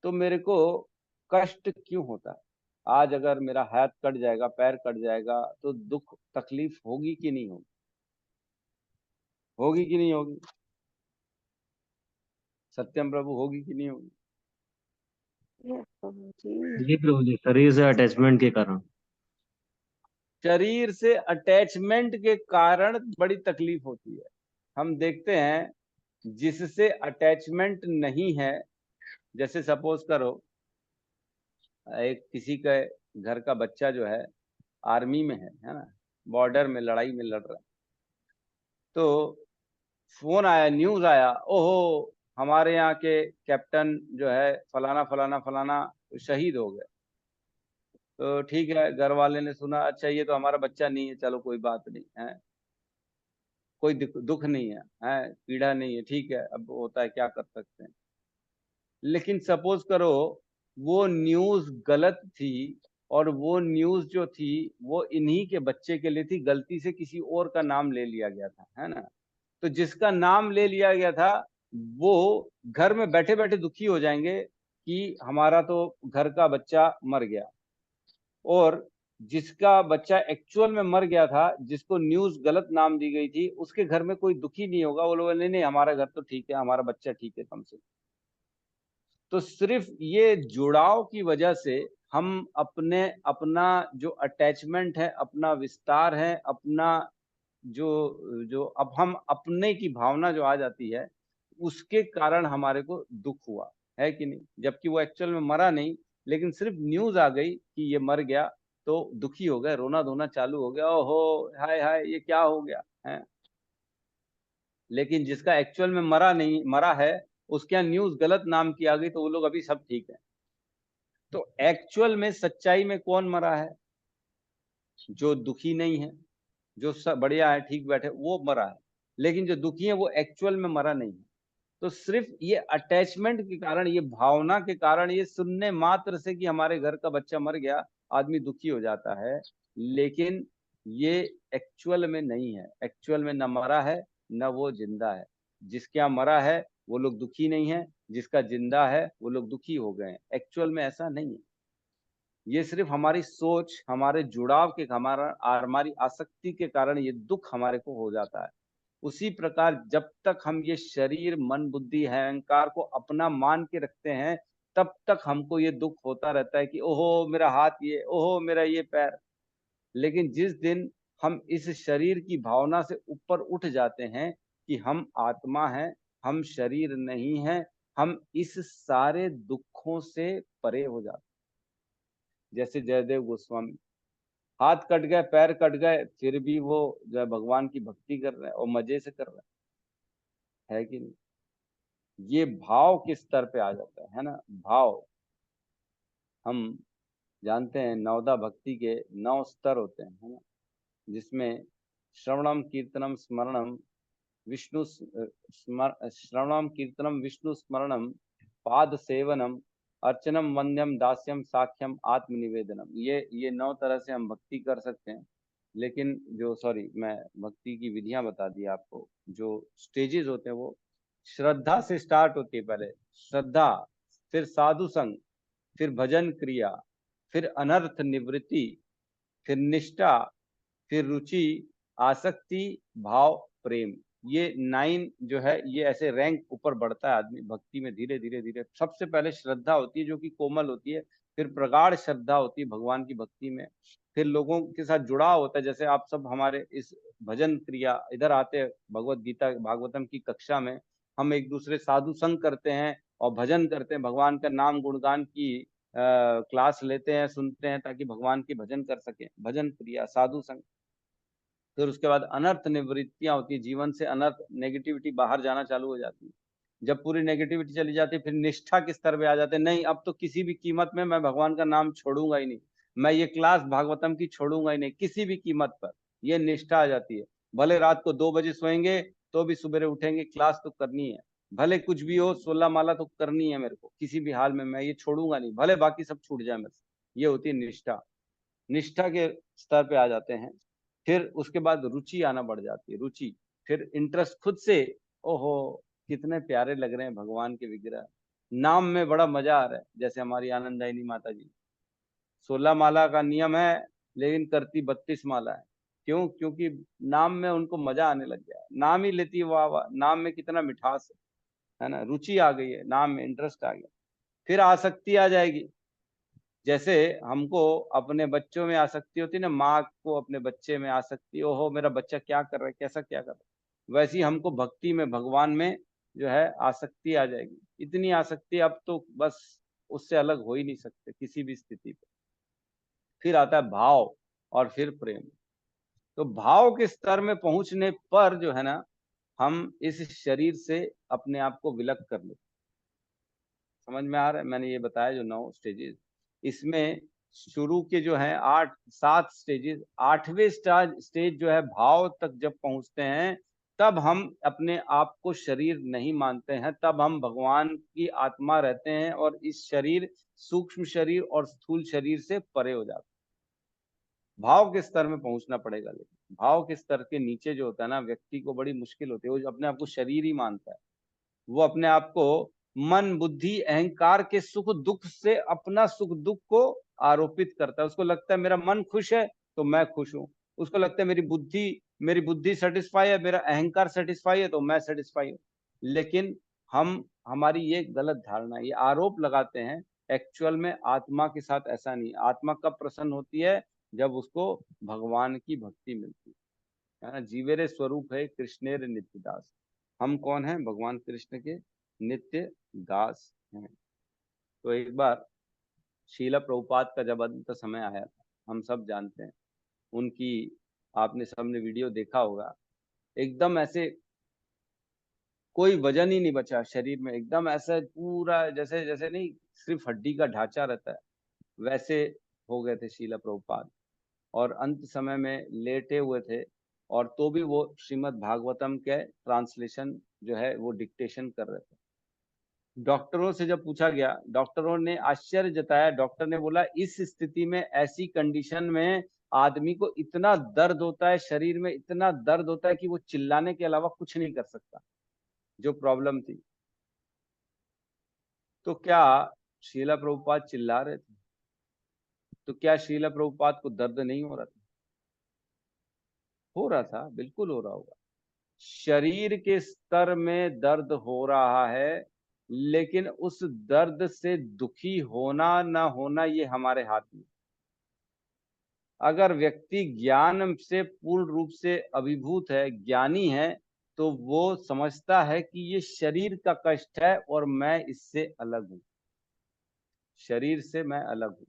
तो मेरे को कष्ट क्यों होता है? आज अगर मेरा हाथ कट जाएगा, पैर कट जाएगा, तो दुख तकलीफ होगी कि नहीं होगी? होगी कि नहीं होगी? सत्यम प्रभु, होगी कि नहीं होगी? ये प्रभु जी। जी प्रभु जी, शरीर से अटैचमेंट के कारण। शरीर से अटैचमेंट के कारण बड़ी तकलीफ होती है। हम देखते हैं जिससे अटैचमेंट नहीं है, जैसे सपोज करो एक किसी का घर का बच्चा जो है आर्मी में है ना, बॉर्डर में लड़ाई में लड़ रहा है, तो फोन आया, न्यूज आया, ओहो हमारे यहाँ के कैप्टन जो है फलाना फलाना फलाना शहीद हो गए। तो ठीक है, घर वाले ने सुना, अच्छा ये तो हमारा बच्चा नहीं है, चलो कोई बात नहीं है, कोई दुख नहीं है, पीड़ा नहीं है, ठीक है, अब होता है, क्या कर सकते हैं। लेकिन सपोज करो वो न्यूज गलत थी, और वो न्यूज जो थी वो इन्हीं के बच्चे के लिए थी, गलती से किसी और का नाम ले लिया गया था, है ना। तो जिसका नाम ले लिया गया था, वो घर में बैठे बैठे दुखी हो जाएंगे कि हमारा तो घर का बच्चा मर गया। और जिसका बच्चा एक्चुअल में मर गया था, जिसको न्यूज गलत नाम दी गई थी, उसके घर में कोई दुखी नहीं होगा, वो लोग नहीं नहीं हमारा घर तो ठीक है, हमारा बच्चा ठीक है कम से। तो सिर्फ ये जुड़ाव की वजह से हम अपने, अपना जो अटैचमेंट है, अपना विस्तार है, अपना जो जो अब हम अपने की भावना जो आ जाती है, उसके कारण हमारे को दुख हुआ है कि नहीं। जबकि वो एक्चुअल में मरा नहीं, लेकिन सिर्फ न्यूज आ गई कि ये मर गया, तो दुखी हो गए, रोना धोना चालू हो गया, ओहो हाय हाय ये क्या हो गया है। लेकिन जिसका एक्चुअल में मरा नहीं, मरा है, उसके यहाँ न्यूज गलत नाम की आ गई, तो वो लोग अभी सब ठीक है। तो एक्चुअल में सच्चाई में कौन मरा है? जो दुखी नहीं है, जो सब बढ़िया है, ठीक बैठे, वो मरा है। लेकिन जो दुखी है वो एक्चुअल में मरा नहीं है। तो सिर्फ ये अटैचमेंट के कारण, ये भावना के कारण, ये सुनने मात्र से कि हमारे घर का बच्चा मर गया, आदमी दुखी हो जाता है। लेकिन ये एक्चुअल में नहीं है, एक्चुअल में न मरा है न वो जिंदा है। जिसके यहाँ मरा है वो लोग दुखी नहीं है, जिसका जिंदा है वो लोग दुखी हो गए हैं। एक्चुअल में ऐसा नहीं है। ये सिर्फ हमारी सोच, हमारे जुड़ाव के, हमारी आसक्ति के कारण ये दुख हमारे को हो जाता है। उसी प्रकार जब तक हम ये शरीर, मन, बुद्धि, अहंकार को अपना मान के रखते हैं, तब तक हमको ये दुख होता रहता है कि ओहो मेरा हाथ ये, ओहो मेरा ये पैर। लेकिन जिस दिन हम इस शरीर की भावना से ऊपर उठ जाते हैं कि हम आत्मा हैं, हम शरीर नहीं हैं, हम इस सारे दुखों से परे हो जाते हैं। जैसे जयदेव गोस्वामी, हाथ कट गए, पैर कट गए, फिर भी वो जो है भगवान की भक्ति कर रहे हैं और मजे से कर रहे हैं, है कि नहीं? ये भाव किस स्तर पे आ जाता है ना? भाव, हम जानते हैं नवदा भक्ति के 9 स्तर होते हैं, है ना? जिसमें श्रवणम कीर्तनम स्मरणम विष्णु श्रवणम कीर्तनम विष्णु स्मरणम पाद सेवनम अर्चनम वंद्यम दास्यम साख्यम आत्मनिवेदनम, ये 9 तरह से हम भक्ति कर सकते हैं। लेकिन जो मैं भक्ति की विधियां बता दी आपको। जो स्टेजेस होते हैं वो श्रद्धा से स्टार्ट होती है। पहले श्रद्धा, फिर साधु संग, फिर भजन क्रिया, फिर अनर्थ निवृत्ति, फिर निष्ठा, फिर रुचि, आसक्ति, भाव, प्रेम। ये 9 जो है ये ऐसे रैंक ऊपर बढ़ता है आदमी भक्ति में धीरे धीरे धीरे। सबसे पहले श्रद्धा होती है जो कि कोमल होती है, फिर प्रगाढ़ श्रद्धा होती है भगवान की भक्ति में, फिर लोगों के साथ जुड़ाव होता है। जैसे आप सब हमारे इस भजन क्रिया इधर आते हैं, भगवत गीता भागवतम की कक्षा में हम एक दूसरे साधु संग करते हैं और भजन करते हैं, भगवान का नाम गुणगान की क्लास लेते हैं, सुनते हैं ताकि भगवान की भजन कर सके। भजन क्रिया, साधु संग। फिर उसके बाद अनर्थ निवृत्तियां होती है, जीवन से अनर्थ नेगेटिविटी बाहर जाना चालू हो जाती है। जब पूरी नेगेटिविटी चली जाती है फिर निष्ठा के स्तर पे आ जाते हैं। नहीं, अब तो किसी भी कीमत में मैं भगवान का नाम छोड़ूंगा ही नहीं, मैं ये क्लास भागवतम की छोड़ूंगा ही नहीं किसी भी कीमत पर। ये निष्ठा आ जाती है। भले रात को 2 बजे सोएंगे तो भी सुबह उठेंगे, क्लास तो करनी है। भले कुछ भी हो, 16 माला तो करनी है मेरे को, किसी भी हाल में मैं ये छोड़ूंगा नहीं, भले बाकी सब छूट जाए मेरे से। ये होती है निष्ठा। निष्ठा के स्तर पे आ जाते हैं। फिर उसके बाद रुचि आना बढ़ जाती है। रुचि, फिर इंटरेस्ट खुद से, ओहो कितने प्यारे लग रहे हैं भगवान के विग्रह, नाम में बड़ा मजा आ रहा है। जैसे हमारी आनंदायिनी माता जी 16 माला का नियम है लेकिन करती 32 माला है। क्यों? क्योंकि नाम में उनको मजा आने लग गया, नाम ही लेती है। वाह वाह, नाम में कितना मिठास है ना? रुचि आ गई है, नाम में इंटरेस्ट आ गया। फिर आसक्ति आ जाएगी। जैसे हमको अपने बच्चों में आसक्ति होती है ना, माँ को अपने बच्चे में आसक्ति, ओहो मेरा बच्चा क्या कर रहा है, कैसा क्या कर रहा है, वैसी हमको भक्ति में भगवान में जो है आसक्ति आ जाएगी। इतनी आसक्ति अब तो बस उससे अलग हो ही नहीं सकते किसी भी स्थिति पे। फिर आता है भाव और फिर प्रेम। तो भाव के स्तर में पहुंचने पर जो है ना, हम इस शरीर से अपने आप को विलग कर लेते। समझ में आ रहा है? मैंने ये बताया जो 9 स्टेजेस, इसमें शुरू के जो है 7 स्टेजेस, 8वें स्टेज जो है भाव तक जब पहुंचते हैं तब हम अपने आप को शरीर नहीं मानते हैं, तब हम भगवान की आत्मा रहते हैं और इस शरीर, सूक्ष्म शरीर और स्थूल शरीर से परे हो जाते हैं। भाव के स्तर में पहुंचना पड़ेगा। लेकिन भाव के स्तर के नीचे जो होता है ना, व्यक्ति को बड़ी मुश्किल होती है। वो अपने आप को शरीर ही मानता है। वो अपने आप को मन, बुद्धि, अहंकार के सुख दुख से अपना सुख दुख को आरोपित करता है। उसको लगता है मेरा मन खुश है तो मैं खुश हूं, उसको लगता है मेरी बुद्धि सेटिस्फाई है, मेरा अहंकार सेटिस्फाई है तो मैं सेटिस्फाई हूं। लेकिन हमारी ये गलत धारणा, ये आरोप लगाते हैं। एक्चुअल में आत्मा के साथ ऐसा नहीं। आत्मा कब प्रसन्न होती है? जब उसको भगवान की भक्ति मिलती है ना। जीवेरे स्वरूप है कृष्णेर नित्य दास। हम कौन हैं? भगवान कृष्ण के नित्य दास हैं। तो एक बार शीला प्रभुपाद का जब अंत समय आया था, हम सब जानते हैं उनकी, आपने सबने वीडियो देखा होगा, एकदम ऐसे कोई वजन ही नहीं बचा शरीर में, एकदम ऐसा पूरा जैसे जैसे नहीं सिर्फ हड्डी का ढांचा रहता है वैसे हो गए थे शीला प्रभुपाद। और अंत समय में लेटे हुए थे, और तो भी वो श्रीमद् भागवतम के ट्रांसलेशन जो है वो डिक्टेशन कर रहे थे। डॉक्टरों से जब पूछा गया, डॉक्टरों ने आश्चर्य जताया। डॉक्टर ने बोला इस स्थिति में, ऐसी कंडीशन में आदमी को इतना दर्द होता है, शरीर में इतना दर्द होता है कि वो चिल्लाने के अलावा कुछ नहीं कर सकता, जो प्रॉब्लम थी। तो क्या शीला प्रभुपाद चिल्ला रहे थे? तो क्या शीला प्रभुपाद को दर्द नहीं हो रहा था? हो रहा था, बिल्कुल हो रहा होगा। शरीर के स्तर में दर्द हो रहा है, लेकिन उस दर्द से दुखी होना ना होना ये हमारे हाथ में। अगर व्यक्ति ज्ञान से पूर्ण रूप से अभिभूत है, ज्ञानी है, तो वो समझता है कि ये शरीर का कष्ट है और मैं इससे अलग हूं, शरीर से मैं अलग हूं।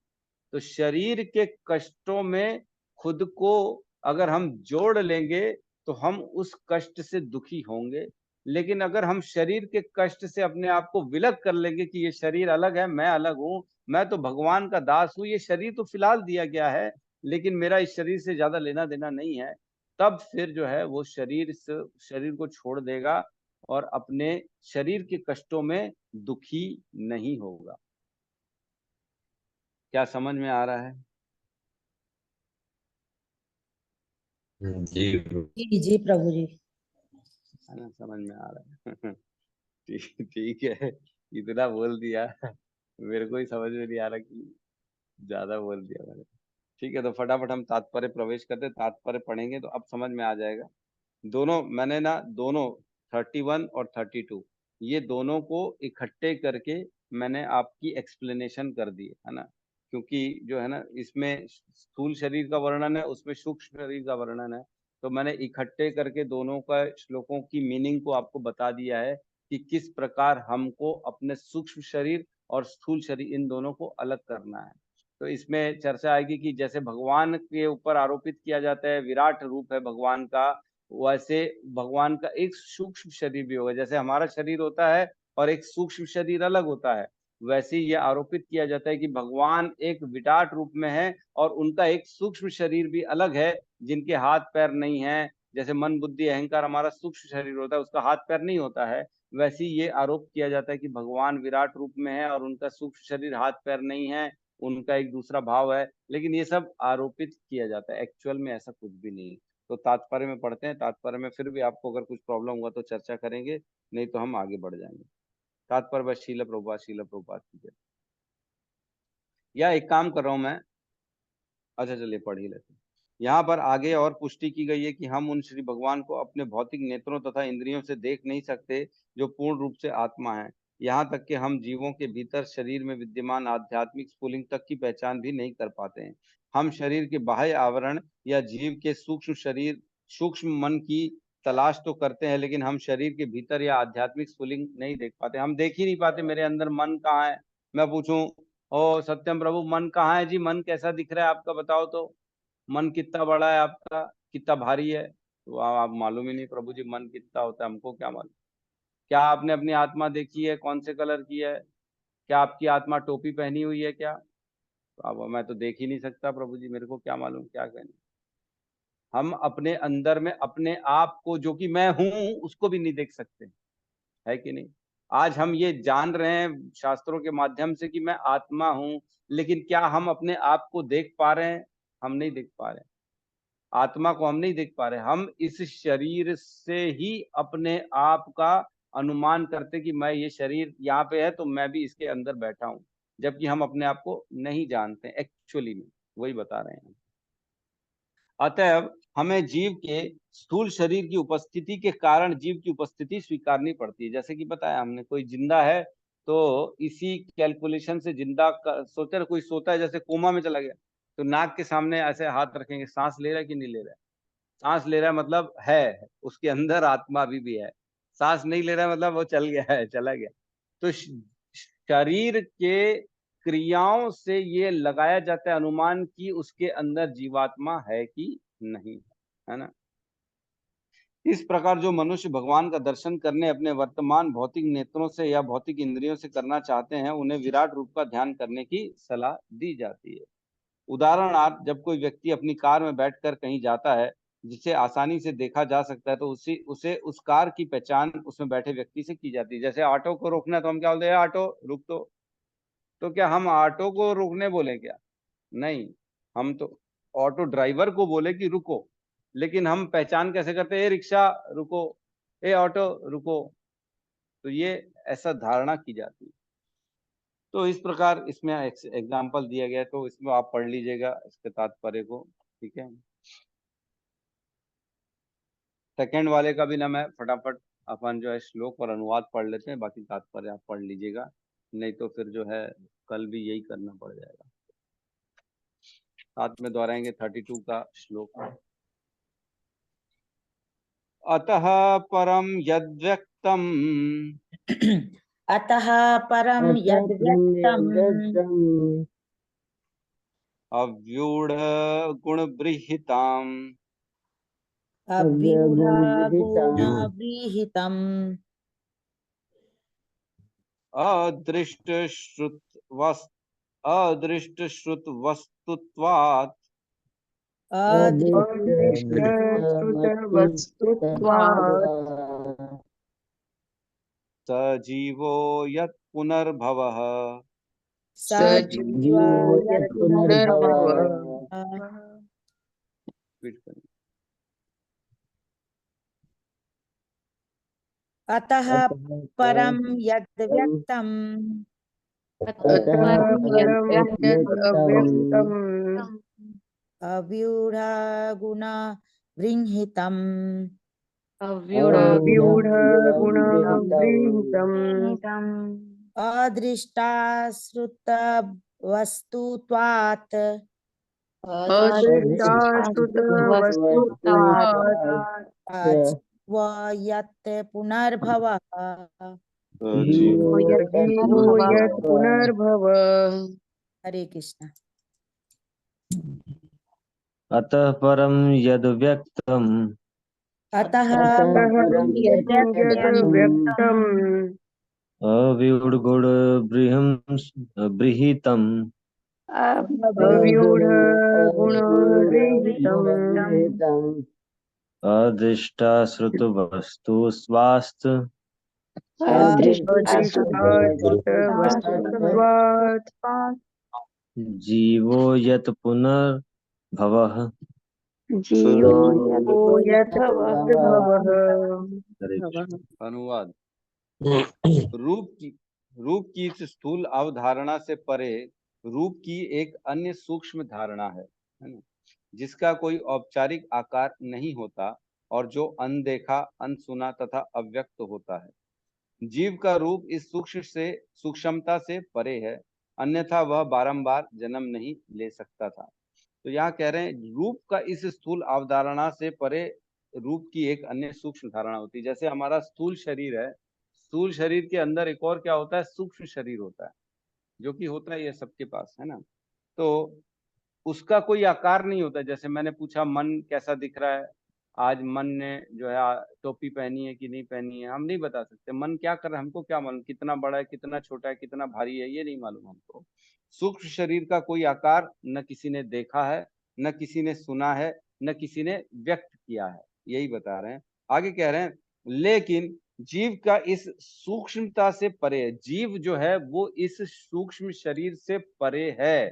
तो शरीर के कष्टों में खुद को अगर हम जोड़ लेंगे तो हम उस कष्ट से दुखी होंगे। लेकिन अगर हम शरीर के कष्ट से अपने आप को विलग कर लेंगे कि ये शरीर अलग है, मैं अलग हूं, मैं तो भगवान का दास हूं, ये शरीर तो फिलहाल दिया गया है, लेकिन मेरा इस शरीर से ज्यादा लेना देना नहीं है, तब फिर जो है वो शरीर को छोड़ देगा और अपने शरीर के कष्टों में दुखी नहीं होगा। क्या समझ में आ रहा है? जी प्रभु। जी प्रभु जी। है ना, समझ में आ रहा है? ठीक ठीक है, इतना बोल दिया, मेरे को ही समझ में नहीं आ रहा कि ज्यादा बोल दिया मैंने। ठीक है, तो फटाफट हम तात्पर्य प्रवेश करते हैं। तात्पर्य पढ़ेंगे तो अब समझ में आ जाएगा। दोनों मैंने ना, दोनों 31 और 32 ये दोनों को इकट्ठे करके मैंने आपकी एक्सप्लेनेशन कर दी है ना, क्योंकि जो है ना इसमें स्थूल शरीर का वर्णन है, उसमें सूक्ष्म शरीर का वर्णन है, तो मैंने इकट्ठे करके दोनों का श्लोकों की मीनिंग को आपको बता दिया है कि किस प्रकार हमको अपने सूक्ष्म शरीर और स्थूल शरीर इन दोनों को अलग करना है। तो इसमें चर्चा आएगी कि जैसे भगवान के ऊपर आरोपित किया जाता है विराट रूप है भगवान का, वैसे भगवान का एक सूक्ष्म शरीर भी होगा। जैसे हमारा शरीर होता है और एक सूक्ष्म शरीर अलग होता है, वैसे ही ये आरोपित किया जाता है कि भगवान एक विराट रूप में है और उनका एक सूक्ष्म शरीर भी अलग है, जिनके हाथ पैर नहीं है। जैसे मन बुद्धि अहंकार हमारा सूक्ष्म शरीर होता है, उसका हाथ पैर नहीं होता है, वैसे ही ये आरोप किया जाता है कि भगवान विराट रूप में है और उनका सूक्ष्म शरीर हाथ पैर नहीं है, उनका एक दूसरा भाव है। लेकिन ये सब आरोपित किया जाता है, एक्चुअल में ऐसा कुछ भी नहीं है। तो तात्पर्य में पढ़ते हैं। तात्पर्य में फिर भी आपको अगर कुछ प्रॉब्लम हुआ तो चर्चा करेंगे, नहीं तो हम आगे बढ़ जाएंगे। तात्पर्य बस शील प्रभुपाद की जय। या एक काम कर रहा हूं मैं, अच्छा चलिए पढ़ ही लेते हैं। यहाँ पर आगे और पुष्टि की गई है कि हम उन श्री भगवान को अपने भौतिक नेत्रों तथा इंद्रियों से देख नहीं सकते जो पूर्ण रूप से आत्मा है। यहाँ तक कि हम जीवों के भीतर शरीर में विद्यमान आध्यात्मिक स्फुलिंग तक की पहचान भी नहीं कर पाते हैं। हम शरीर के बाह्य आवरण या जीव के सूक्ष्म मन की तलाश तो करते हैं, लेकिन हम शरीर के भीतर या आध्यात्मिक स्फुलिंग नहीं देख पाते। हम देख ही नहीं पाते मेरे अंदर मन कहाँ है। मैं पूछूं, ओ सत्यम प्रभु मन कहाँ है जी, मन कैसा दिख रहा है आपका, बताओ तो। मन कितना बड़ा है आपका, कितना भारी है? तो आप मालूम ही नहीं प्रभु जी मन कितना होता है, हमको क्या मालूम। क्या आपने अपनी आत्मा देखी है, कौन से कलर की है? क्या आपकी आत्मा टोपी पहनी हुई है क्या? तो अब मैं तो देख ही नहीं सकता प्रभु जी, मेरे को क्या मालूम क्या कहना। हम अपने अंदर में अपने आप को जो कि मैं हूं उसको भी नहीं देख सकते, है कि नहीं? आज हम ये जान रहे हैं शास्त्रों के माध्यम से कि मैं आत्मा हूं, लेकिन क्या हम अपने आप को देख पा रहे हैं? हम नहीं देख पा रहे। आत्मा को हम नहीं देख पा रहे। हम इस शरीर से ही अपने आप का अनुमान करते कि मैं ये शरीर यहाँ पे है तो मैं भी इसके अंदर बैठा हूं, जबकि हम अपने आप को नहीं जानते एक्चुअली में। वही बता रहे हैं। अतएव हमें जीव के स्थूल शरीर की उपस्थिति के कारण जीव की उपस्थिति स्वीकारनी पड़ती है। जैसे कि बताया हमने, कोई जिंदा है तो इसी कैलकुलेशन से सोचा कोई सोता है, जैसे कोमा में चला गया तो नाक के सामने ऐसे हाथ रखेंगे, सांस ले रहा है कि नहीं ले रहा है? सांस ले रहा है मतलब है, उसके अंदर आत्मा अभी भी है। सांस नहीं ले रहा है मतलब वो चल गया है, चला गया। तो शरीर के क्रियाओं से ये लगाया जाता है अनुमान कि उसके अंदर जीवात्मा है कि नहीं, है ना। इस प्रकार जो मनुष्य भगवान का दर्शन करने अपने वर्तमान भौतिक नेत्रों से या भौतिक इंद्रियों से करना चाहते हैं, उन्हें विराट रूप का ध्यान करने की सलाह दी जाती है। उदाहरणार्थ, जब कोई व्यक्ति अपनी कार में बैठकर कहीं जाता है जिसे आसानी से देखा जा सकता है, तो उसे उस कार की पहचान उसमें बैठे व्यक्ति से की जाती है। जैसे ऑटो को रोकना है तो हम क्या बोलते हैं, ऑटो रुक। तो क्या हम ऑटो को रोकने बोले क्या? नहीं, हम तो ऑटो ड्राइवर को बोले कि रुको, लेकिन हम पहचान कैसे करते हैं, ए रिक्शा रुको, ए ऑटो रुको। तो ये ऐसा धारणा की जाती है। तो इस प्रकार इसमें एग्जाम्पल दिया गया है, तो इसमें आप पढ़ लीजिएगा इसके तात्पर्य को, ठीक है। सेकंड वाले का भी ना मैं फटाफट अपन जो है श्लोक और अनुवाद पढ़ लेते हैं, बाकी तात्पर्य आप पढ़ लीजिएगा, नहीं तो फिर जो है कल भी यही करना पड़ जाएगा। साथ में दोहराएंगे 32 का श्लोक। अतः परम यद्व्यक्तम अतः परम यद्व्यक्तम् अव्यूढ़ गुणबृहिताम् अव्यूढगुणव्रीहितम् अदृष्टश्रुतवस्तुत्वात् अदृष्टश्रुतवस्तुत्वात् सजीवो यत् पुनर्भवः सजीवो यत् पुनर्भवः। अतः परम यद्व्यक्तम् अतः परं यद् अव्यक्तम् अव्यूढगुणव्रीहितम् अव्यूढगुणव्रीहितम् अदृष्टाश्रुतवस्तुत्वात् अदृष्टाश्रुतवस्तुत्वात् अजीवो यत् पुनर्भवः। सजीवो यत् पुनर्भवः। हरे कृष्ण। अतः परम यद्व्यक्तम् अतः परं यद्व्यक्तम् अव्यूढगुणबृहितम् अव्यूढगुणव्रीहितम् अदृष्टाश्रुतवस्तुस्वात् अदृष्टाश्रुतवस्तुत्वात् जीवो यत् पुनर्भवः। जीवो यत् पुनर्भवः। अनुवाद। रूप की इस स्थूल अवधारणा से परे रूप की एक अन्य सूक्ष्म धारणा है ना, जिसका कोई औपचारिक आकार नहीं होता और जो अनदेखा, अनसुना तथा अव्यक्त होता है। जीव का रूप इस सूक्ष्मता से परे है, अन्यथा वह बारंबार जन्म नहीं ले सकता था। तो यहाँ कह रहे हैं रूप का इस स्थूल अवधारणा से परे रूप की एक अन्य सूक्ष्म धारणा होती है। जैसे हमारा स्थूल शरीर है, स्थूल शरीर के अंदर एक और क्या होता है, सूक्ष्म शरीर होता है, जो कि होता है ये सबके पास, है ना। तो उसका कोई आकार नहीं होता। जैसे मैंने पूछा मन कैसा दिख रहा है, आज मन ने जो है टोपी पहनी है कि नहीं पहनी है, हम नहीं बता सकते। मन क्या कर रहा है हमको क्या मालूम, कितना बड़ा है, कितना छोटा है, कितना भारी है, ये नहीं मालूम हमको। सूक्ष्म शरीर का कोई आकार न किसी ने देखा है, न किसी ने सुना है, न किसी ने व्यक्त किया है, यही बता रहे हैं। आगे कह रहे हैं लेकिन जीव का इस सूक्ष्मता से परे, जीव जो है वो इस सूक्ष्म शरीर से परे है।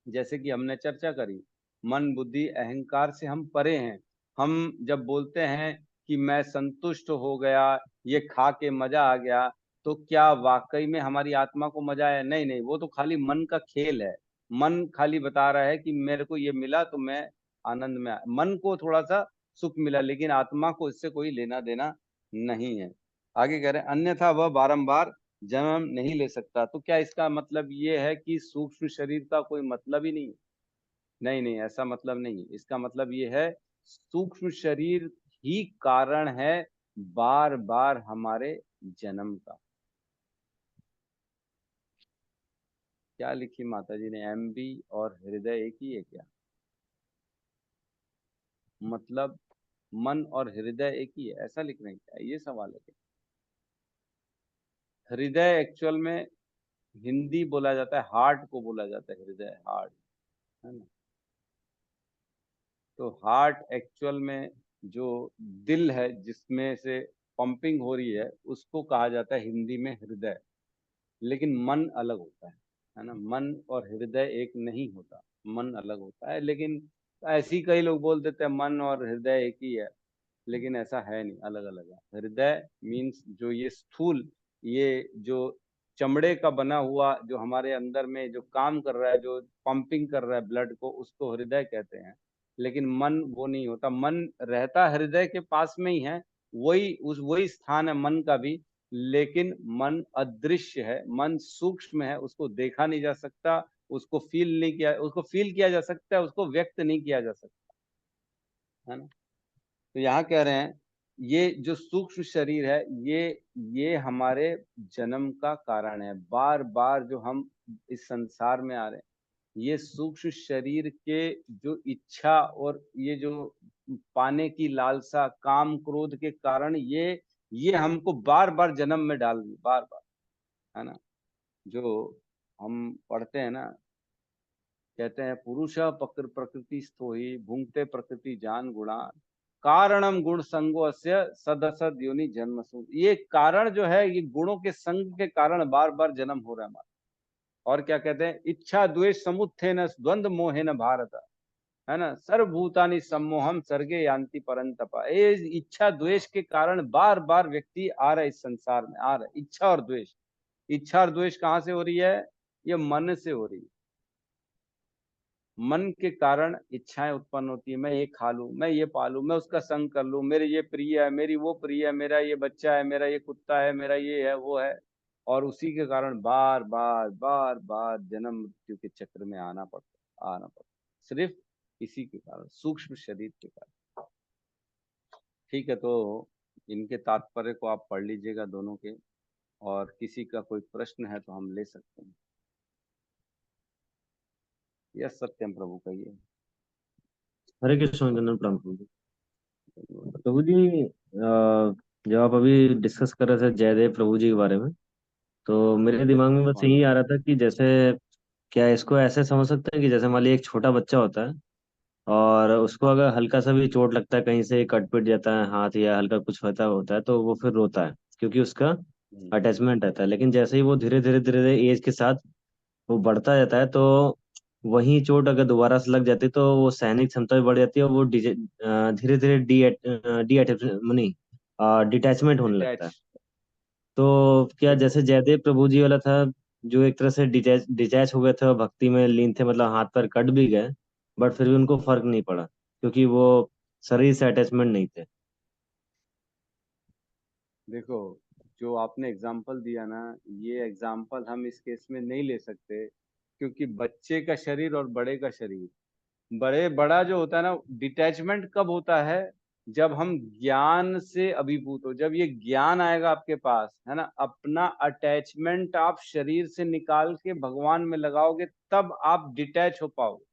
जैसे कि हमने चर्चा करी, मन बुद्धि अहंकार से हम परे हैं। हम जब बोलते हैं कि मैं संतुष्ट हो गया, ये खा के मजा आ गया, तो क्या वाकई में हमारी आत्मा को मजा आया? नहीं नहीं, वो तो खाली मन का खेल है। मन खाली बता रहा है कि मेरे को ये मिला तो मैं आनंद में मन को थोड़ा सा सुख मिला, लेकिन आत्मा को इससे कोई लेना देना नहीं है। आगे कह रहे हैं अन्यथा वह बारंबार जन्म नहीं ले सकता। तो क्या इसका मतलब ये है कि सूक्ष्म शरीर का कोई मतलब ही नहीं? नहीं नहीं, ऐसा मतलब नहीं। इसका मतलब ये है सूक्ष्म शरीर ही कारण है बार बार हमारे जन्म का। क्या लिखी माता जी ने, एमबी और हृदय एक ही है क्या? मतलब मन और हृदय एक ही है, ऐसा लिख रहे हैं क्या? ये सवाल है क्या? हृदय एक्चुअल में हिंदी बोला जाता है, हार्ट को बोला जाता है हृदय, हार्ट, है ना। तो हार्ट एक्चुअल में जो दिल है जिसमें से पंपिंग हो रही है, उसको कहा जाता है हिंदी में हृदय। लेकिन मन अलग होता है ना। मन और हृदय एक नहीं होता, मन अलग होता है। लेकिन ऐसी कई लोग बोल देते हैं मन और हृदय एक ही है, लेकिन ऐसा है नहीं, अलग अलग है। हृदय मीन्स जो ये स्थूल, ये जो चमड़े का बना हुआ जो हमारे अंदर में जो काम कर रहा है, जो पंपिंग कर रहा है ब्लड को, उसको हृदय कहते हैं। लेकिन मन वो नहीं होता। मन रहता हृदय के पास में ही है, वही स्थान है मन का भी, लेकिन मन अदृश्य है, मन सूक्ष्म है, उसको देखा नहीं जा सकता, उसको फील किया जा सकता है, उसको व्यक्त नहीं किया जा सकता, है ना। तो यहाँ कह रहे हैं ये जो सूक्ष्म शरीर है, ये हमारे जन्म का कारण है। बार बार जो हम इस संसार में आ रहे हैं, ये सूक्ष्म शरीर के जो इच्छा और ये जो पाने की लालसा, काम क्रोध के कारण ये हमको बार बार जन्म में डाल दी, बार बार, है ना। जो हम पढ़ते हैं ना, कहते हैं पुरुष प्रकृति स्थो ही भुंगते प्रकृति जान गुणा कारणम गुण संगो अस्य सदसद योनि जन्मसु। ये कारण जो है, ये गुणों के संग के कारण बार बार जन्म हो रहा है हमारा। और क्या कहते हैं, इच्छा द्वेष समुत्थेन द्वंद्व मोहेन भारत, है ना, सर्वभूतानि सम्मोहम सर्गे यान्ति परंतपा। ये इच्छा द्वेष के कारण बार बार व्यक्ति आ रहा है इस संसार में, आ रहा है। इच्छा और द्वेष, इच्छा और द्वेष कहाँ से हो रही है? ये मन से हो रही है। मन के कारण इच्छाएं उत्पन्न होती है। मैं ये खा लूं, मैं ये पालूं, मैं उसका संग कर लूं, मेरे ये प्रिय है, मेरी वो प्रिय है, मेरा ये बच्चा है, मेरा ये कुत्ता है, मेरा ये है, वो है। और उसी के कारण बार बार बार बार जन्म मृत्यु के चक्र में आना पड़ता, सिर्फ इसी के कारण, सूक्ष्म शरीर के कारण। ठीक है, तो इनके तात्पर्य को आप पढ़ लीजिएगा दोनों के, और किसी का कोई प्रश्न है तो हम ले सकते हैं। यह सत्यम प्रभु कहिए। हरे कृष्ण चंदन प्रणाम प्रभु जी। प्रभु जी, जब आप अभी डिस्कस कर रहे थे जयदेव प्रभु जी के बारे में, तो मेरे दिमाग में बस यही आ रहा था कि जैसे क्या इसको ऐसे समझ सकते हैं कि जैसे मान लीजिए एक छोटा बच्चा होता है और उसको अगर हल्का सा भी चोट लगता है, कहीं से कट पिट जाता है हाथ या हल्का कुछ होता है तो वो फिर रोता है, क्योंकि उसका अटैचमेंट रहता है। लेकिन जैसे ही वो धीरे धीरे धीरे एज के साथ वो बढ़ता जाता है, तो वही चोट अगर दोबारा से लग जाती है तो वो सहने की क्षमता भी बढ़ जाती है और वो धीरे धीरे डिटैचमेंट होने लगता है। डिटैच। तो क्या देखो, जैसे जयदेव प्रभु जी वाला था, जो एक तरह से डिटैच हो गए थे और भक्ति में लीन थे, मतलब हाथ पैर कट भी गए बट फिर भी उनको फर्क नहीं पड़ा, क्योंकि वो शरीर से अटैचमेंट नहीं थे। देखो, जो आपने एग्जाम्पल दिया ना, ये एग्जाम्पल हम इस केस में नहीं ले सकते, क्योंकि बच्चे का शरीर और बड़े का शरीर, बड़ा जो होता है ना, डिटैचमेंट कब होता है? जब हम ज्ञान से अभिभूत हो, जब ये ज्ञान आएगा आपके पास, है ना, अपना अटैचमेंट आप शरीर से निकाल के भगवान में लगाओगे, तब आप डिटैच हो पाओगे।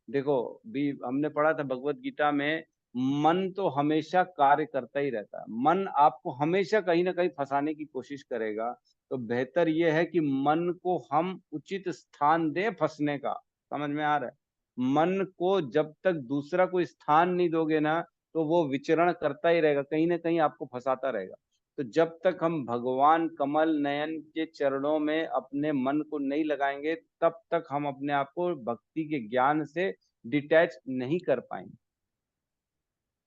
देखो, भी हमने पढ़ा था भगवत गीता में, मन तो हमेशा कार्य करता ही रहता है। मन आपको हमेशा कहीं ना कहीं फंसाने की कोशिश करेगा। तो बेहतर यह है कि मन को हम उचित स्थान दें फंसने का। समझ में आ रहा है? मन को जब तक दूसरा कोई स्थान नहीं दोगे ना, तो वो विचरण करता ही रहेगा, कहीं ना कहीं आपको फंसाता रहेगा। तो जब तक हम भगवान कमल नयन के चरणों में अपने मन को नहीं लगाएंगे, तब तक हम अपने आप को भक्ति के ज्ञान से डिटैच नहीं कर पाएंगे।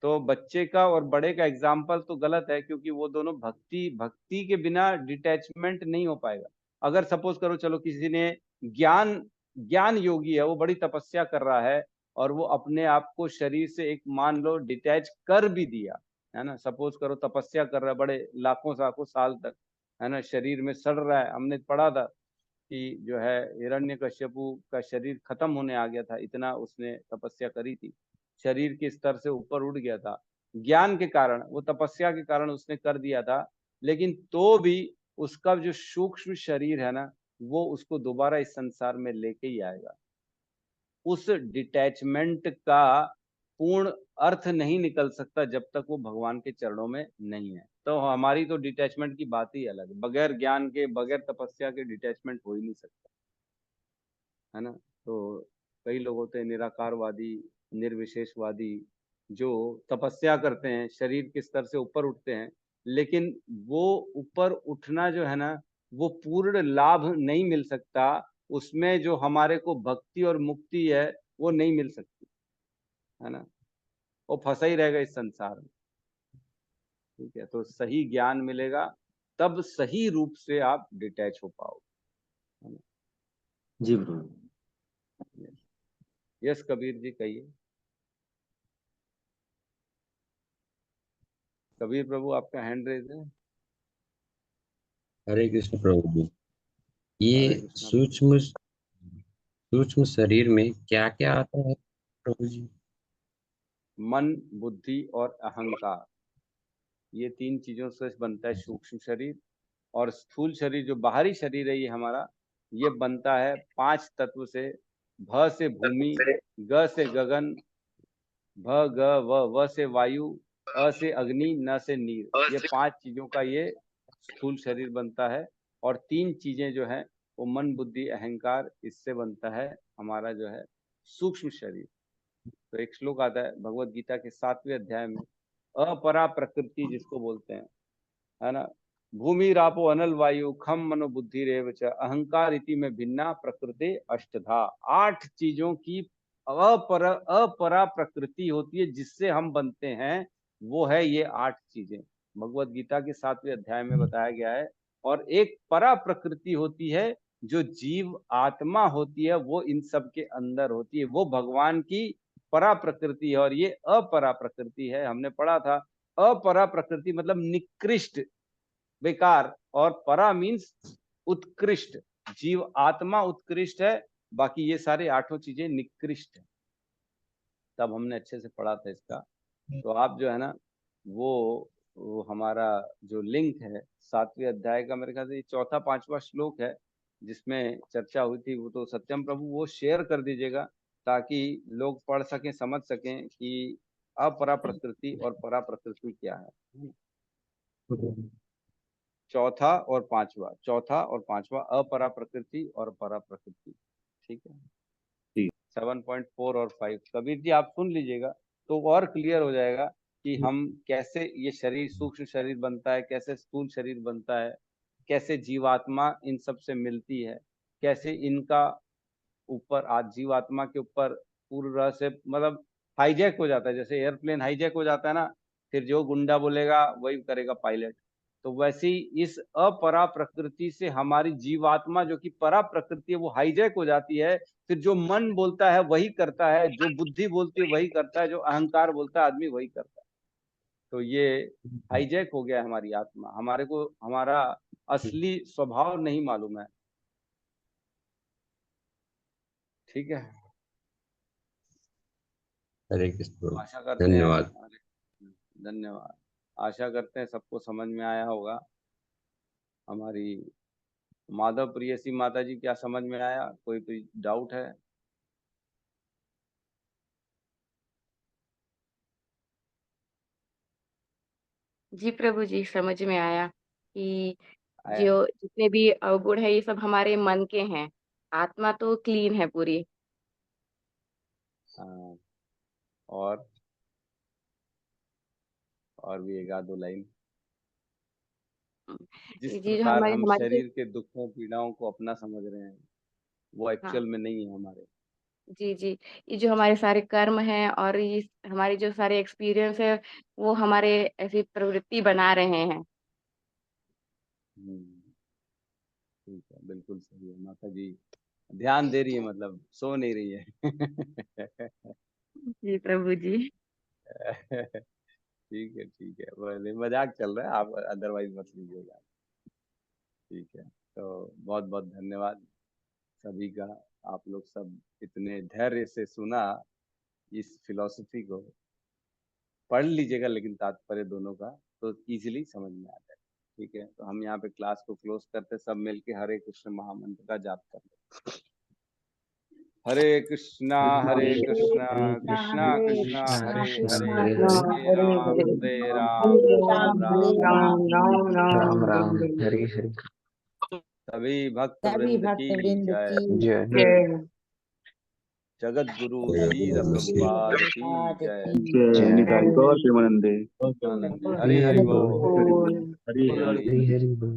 तो बच्चे का और बड़े का एग्जाम्पल तो गलत है, क्योंकि वो दोनों भक्ति के बिना डिटैचमेंट नहीं हो पाएगा। अगर सपोज करो, चलो किसी ने ज्ञान ज्ञान योगी है, वो बड़ी तपस्या कर रहा है, और वो अपने आप को शरीर से एक मान लो डिटैच कर भी दिया, है ना, सपोज करो तपस्या कर रहा है बड़े लाखों लाखों साल तक, है ना, शरीर में सड़ रहा है। हमने पढ़ा था कि जो है हिरण्यकश्यपु का शरीर खत्म होने आ गया था, इतना उसने तपस्या करी थी, शरीर के स्तर से ऊपर उठ गया था। ज्ञान के कारण, वो तपस्या के कारण उसने कर दिया था, लेकिन तो भी उसका जो सूक्ष्म शरीर है ना, वो उसको दोबारा इस संसार में लेके ही आएगा। उस डिटैचमेंट का पूर्ण अर्थ नहीं निकल सकता जब तक वो भगवान के चरणों में नहीं है। तो हमारी तो डिटैचमेंट की बात ही अलग है, बगैर ज्ञान के, बगैर तपस्या के डिटैचमेंट हो ही नहीं सकता, है ना। तो कई लोग होते हैं निराकारवादी, निर्विशेषवादी, जो तपस्या करते हैं, शरीर के स्तर से ऊपर उठते हैं, लेकिन वो ऊपर उठना जो है ना, वो पूर्ण लाभ नहीं मिल सकता, उसमें जो हमारे को भक्ति और मुक्ति है वो नहीं मिल सकती, है ना। वो फंसा ही रहेगा इस संसार में। ठीक है, तो सही ज्ञान मिलेगा, तब सही रूप से आप डिटैच हो पाओगे, है ना। जी प्रभु। यस कबीर जी, कहिए। कबीर प्रभु आपका हैंड रेज है। हरे कृष्ण प्रभु जी। हरे ये कृष्णा। सूक्ष्म शरीर में क्या क्या आता है प्रभु जी? मन, बुद्धि और अहंकार, ये 3 चीजों से बनता है सूक्ष्म शरीर। और स्थूल शरीर जो बाहरी शरीर है ये हमारा, ये बनता है 5 तत्व से। भ से भूमि, ग से गगन, भ ग व से वायु, अ से अग्नि, न से नीर। ये 5 चीजों का ये स्थूल शरीर बनता है। और 3 चीजें जो है वो मन, बुद्धि, अहंकार, इससे बनता है हमारा जो है सूक्ष्म शरीर। तो एक श्लोक आता है भगवत गीता के 7वें अध्याय में, अपरा प्रकृति जिसको बोलते हैं, है ना। भूमि रापो अनल वायु खम मनो बुद्धि रेव च अहंकार इति में भिन्ना प्रकृति अष्टधा। 8 चीजों की अपरा प्रकृति होती है जिससे हम बनते हैं, वो है ये 8 चीजें भगवत गीता के 7वें अध्याय में बताया गया है। और एक परा प्रकृति होती है जो जीव आत्मा होती है, वो इन सब के अंदर होती है, वो भगवान की परा प्रकृति है। और ये अपरा प्रकृति है, हमने पढ़ा था अपरा प्रकृति मतलब निकृष्ट, बेकार, और परा मीन्स उत्कृष्ट। जीव आत्मा उत्कृष्ट है, बाकी ये सारे 8 चीजें निकृष्ट है। तब हमने अच्छे से पढ़ा था इसका। तो आप जो है ना वो हमारा जो लिंक है 7वें अध्याय का, मेरे ख्याल से 4-5वां श्लोक है जिसमें चर्चा हुई थी, वो तो सत्यम प्रभु वो शेयर कर दीजिएगा ताकि लोग पढ़ सकें, समझ सकें कि अपरा प्रकृति और परा प्रकृति क्या है। चौथा और पांचवा अपरा प्रकृति और परा प्रकृति। ठीक है, 7.4 और 5 कबीर जी आप सुन लीजिएगा तो और क्लियर हो जाएगा कि हम कैसे ये शरीर, सूक्ष्म शरीर बनता है, कैसे स्थूल शरीर बनता है, कैसे जीवात्मा इन सब से मिलती है, कैसे इनका ऊपर आज जीवात्मा के ऊपर पूरी तरह से मतलब हाईजैक हो जाता है। जैसे एयरप्लेन हाईजैक हो जाता है ना, फिर जो गुंडा बोलेगा वही करेगा पायलट। तो वैसे ही इस अपरा प्रकृति से हमारी जीवात्मा जो कि परा प्रकृति है वो हाईजैक हो जाती है। फिर जो मन बोलता है वही करता है, जो बुद्धि बोलती है वही करता है, जो अहंकार बोलता है आदमी वही करता है। तो ये हाईजैक हो गया है हमारी आत्मा, हमारे को हमारा असली स्वभाव नहीं मालूम है। ठीक है, हरे कृष्ण प्रभु। आशा करते हैं धन्यवाद। धन्यवाद। आशा करते हैं सबको समझ में आया होगा। हमारी माधव प्रियसी माता जी क्या समझ में आया? कोई डाउट है? जी प्रभु जी, समझ में आया कि आया? जो जितने भी अवगुण है ये सब हमारे मन के हैं, आत्मा तो क्लीन है पूरी। हाँ, और भी 1-2 लाइन। जिस जी जो प्रकार हमारे हम हमारे जो शरीर के दुखों पीड़ाओं को अपना समझ रहे हैं वो हाँ एक्चुअल में नहीं है हमारे। जी जी, ये जो हमारे सारे कर्म हैं और ये हमारे जो सारे एक्सपीरियंस है वो हमारे ऐसी प्रवृत्ति बना रहे हैं। ठीक है, बिल्कुल सही है माता जी, ध्यान दे रही है, मतलब सो नहीं रही है। जी प्रभु जी। ठीक है, ठीक है, मजाक चल रहा है, आप अदरवाइज मत लीजिएगा। ठीक है, तो बहुत बहुत धन्यवाद सभी का। आप लोग सब इतने धैर्य से सुना इस फिलॉसफी को। पढ़ लीजिएगा लेकिन तात्पर्य दोनों का, तो इजीली समझ में आ जाए। ठीक है, तो हम यहाँ पे क्लास को क्लोज करते, सब मिलके हरे कृष्ण महामंत्र का जाप करते। हरे कृष्णा कृष्णा कृष्णा हरे हरे, हरे राम राम राम राम हरे हरे। सभी भक्त सभी वृंद भक्त की वृंद जय। की जय जय। जगत गुरु जय श्रील गुरु श्री प्रभुपाद की प्रभुपाद जय। की जय जय। निताई गौर प्रेमानंदे। आनंद हरि हरि हरि हरि बोल, बोल। हरि हरि बोल, हरी हरि हरि हरि बोल।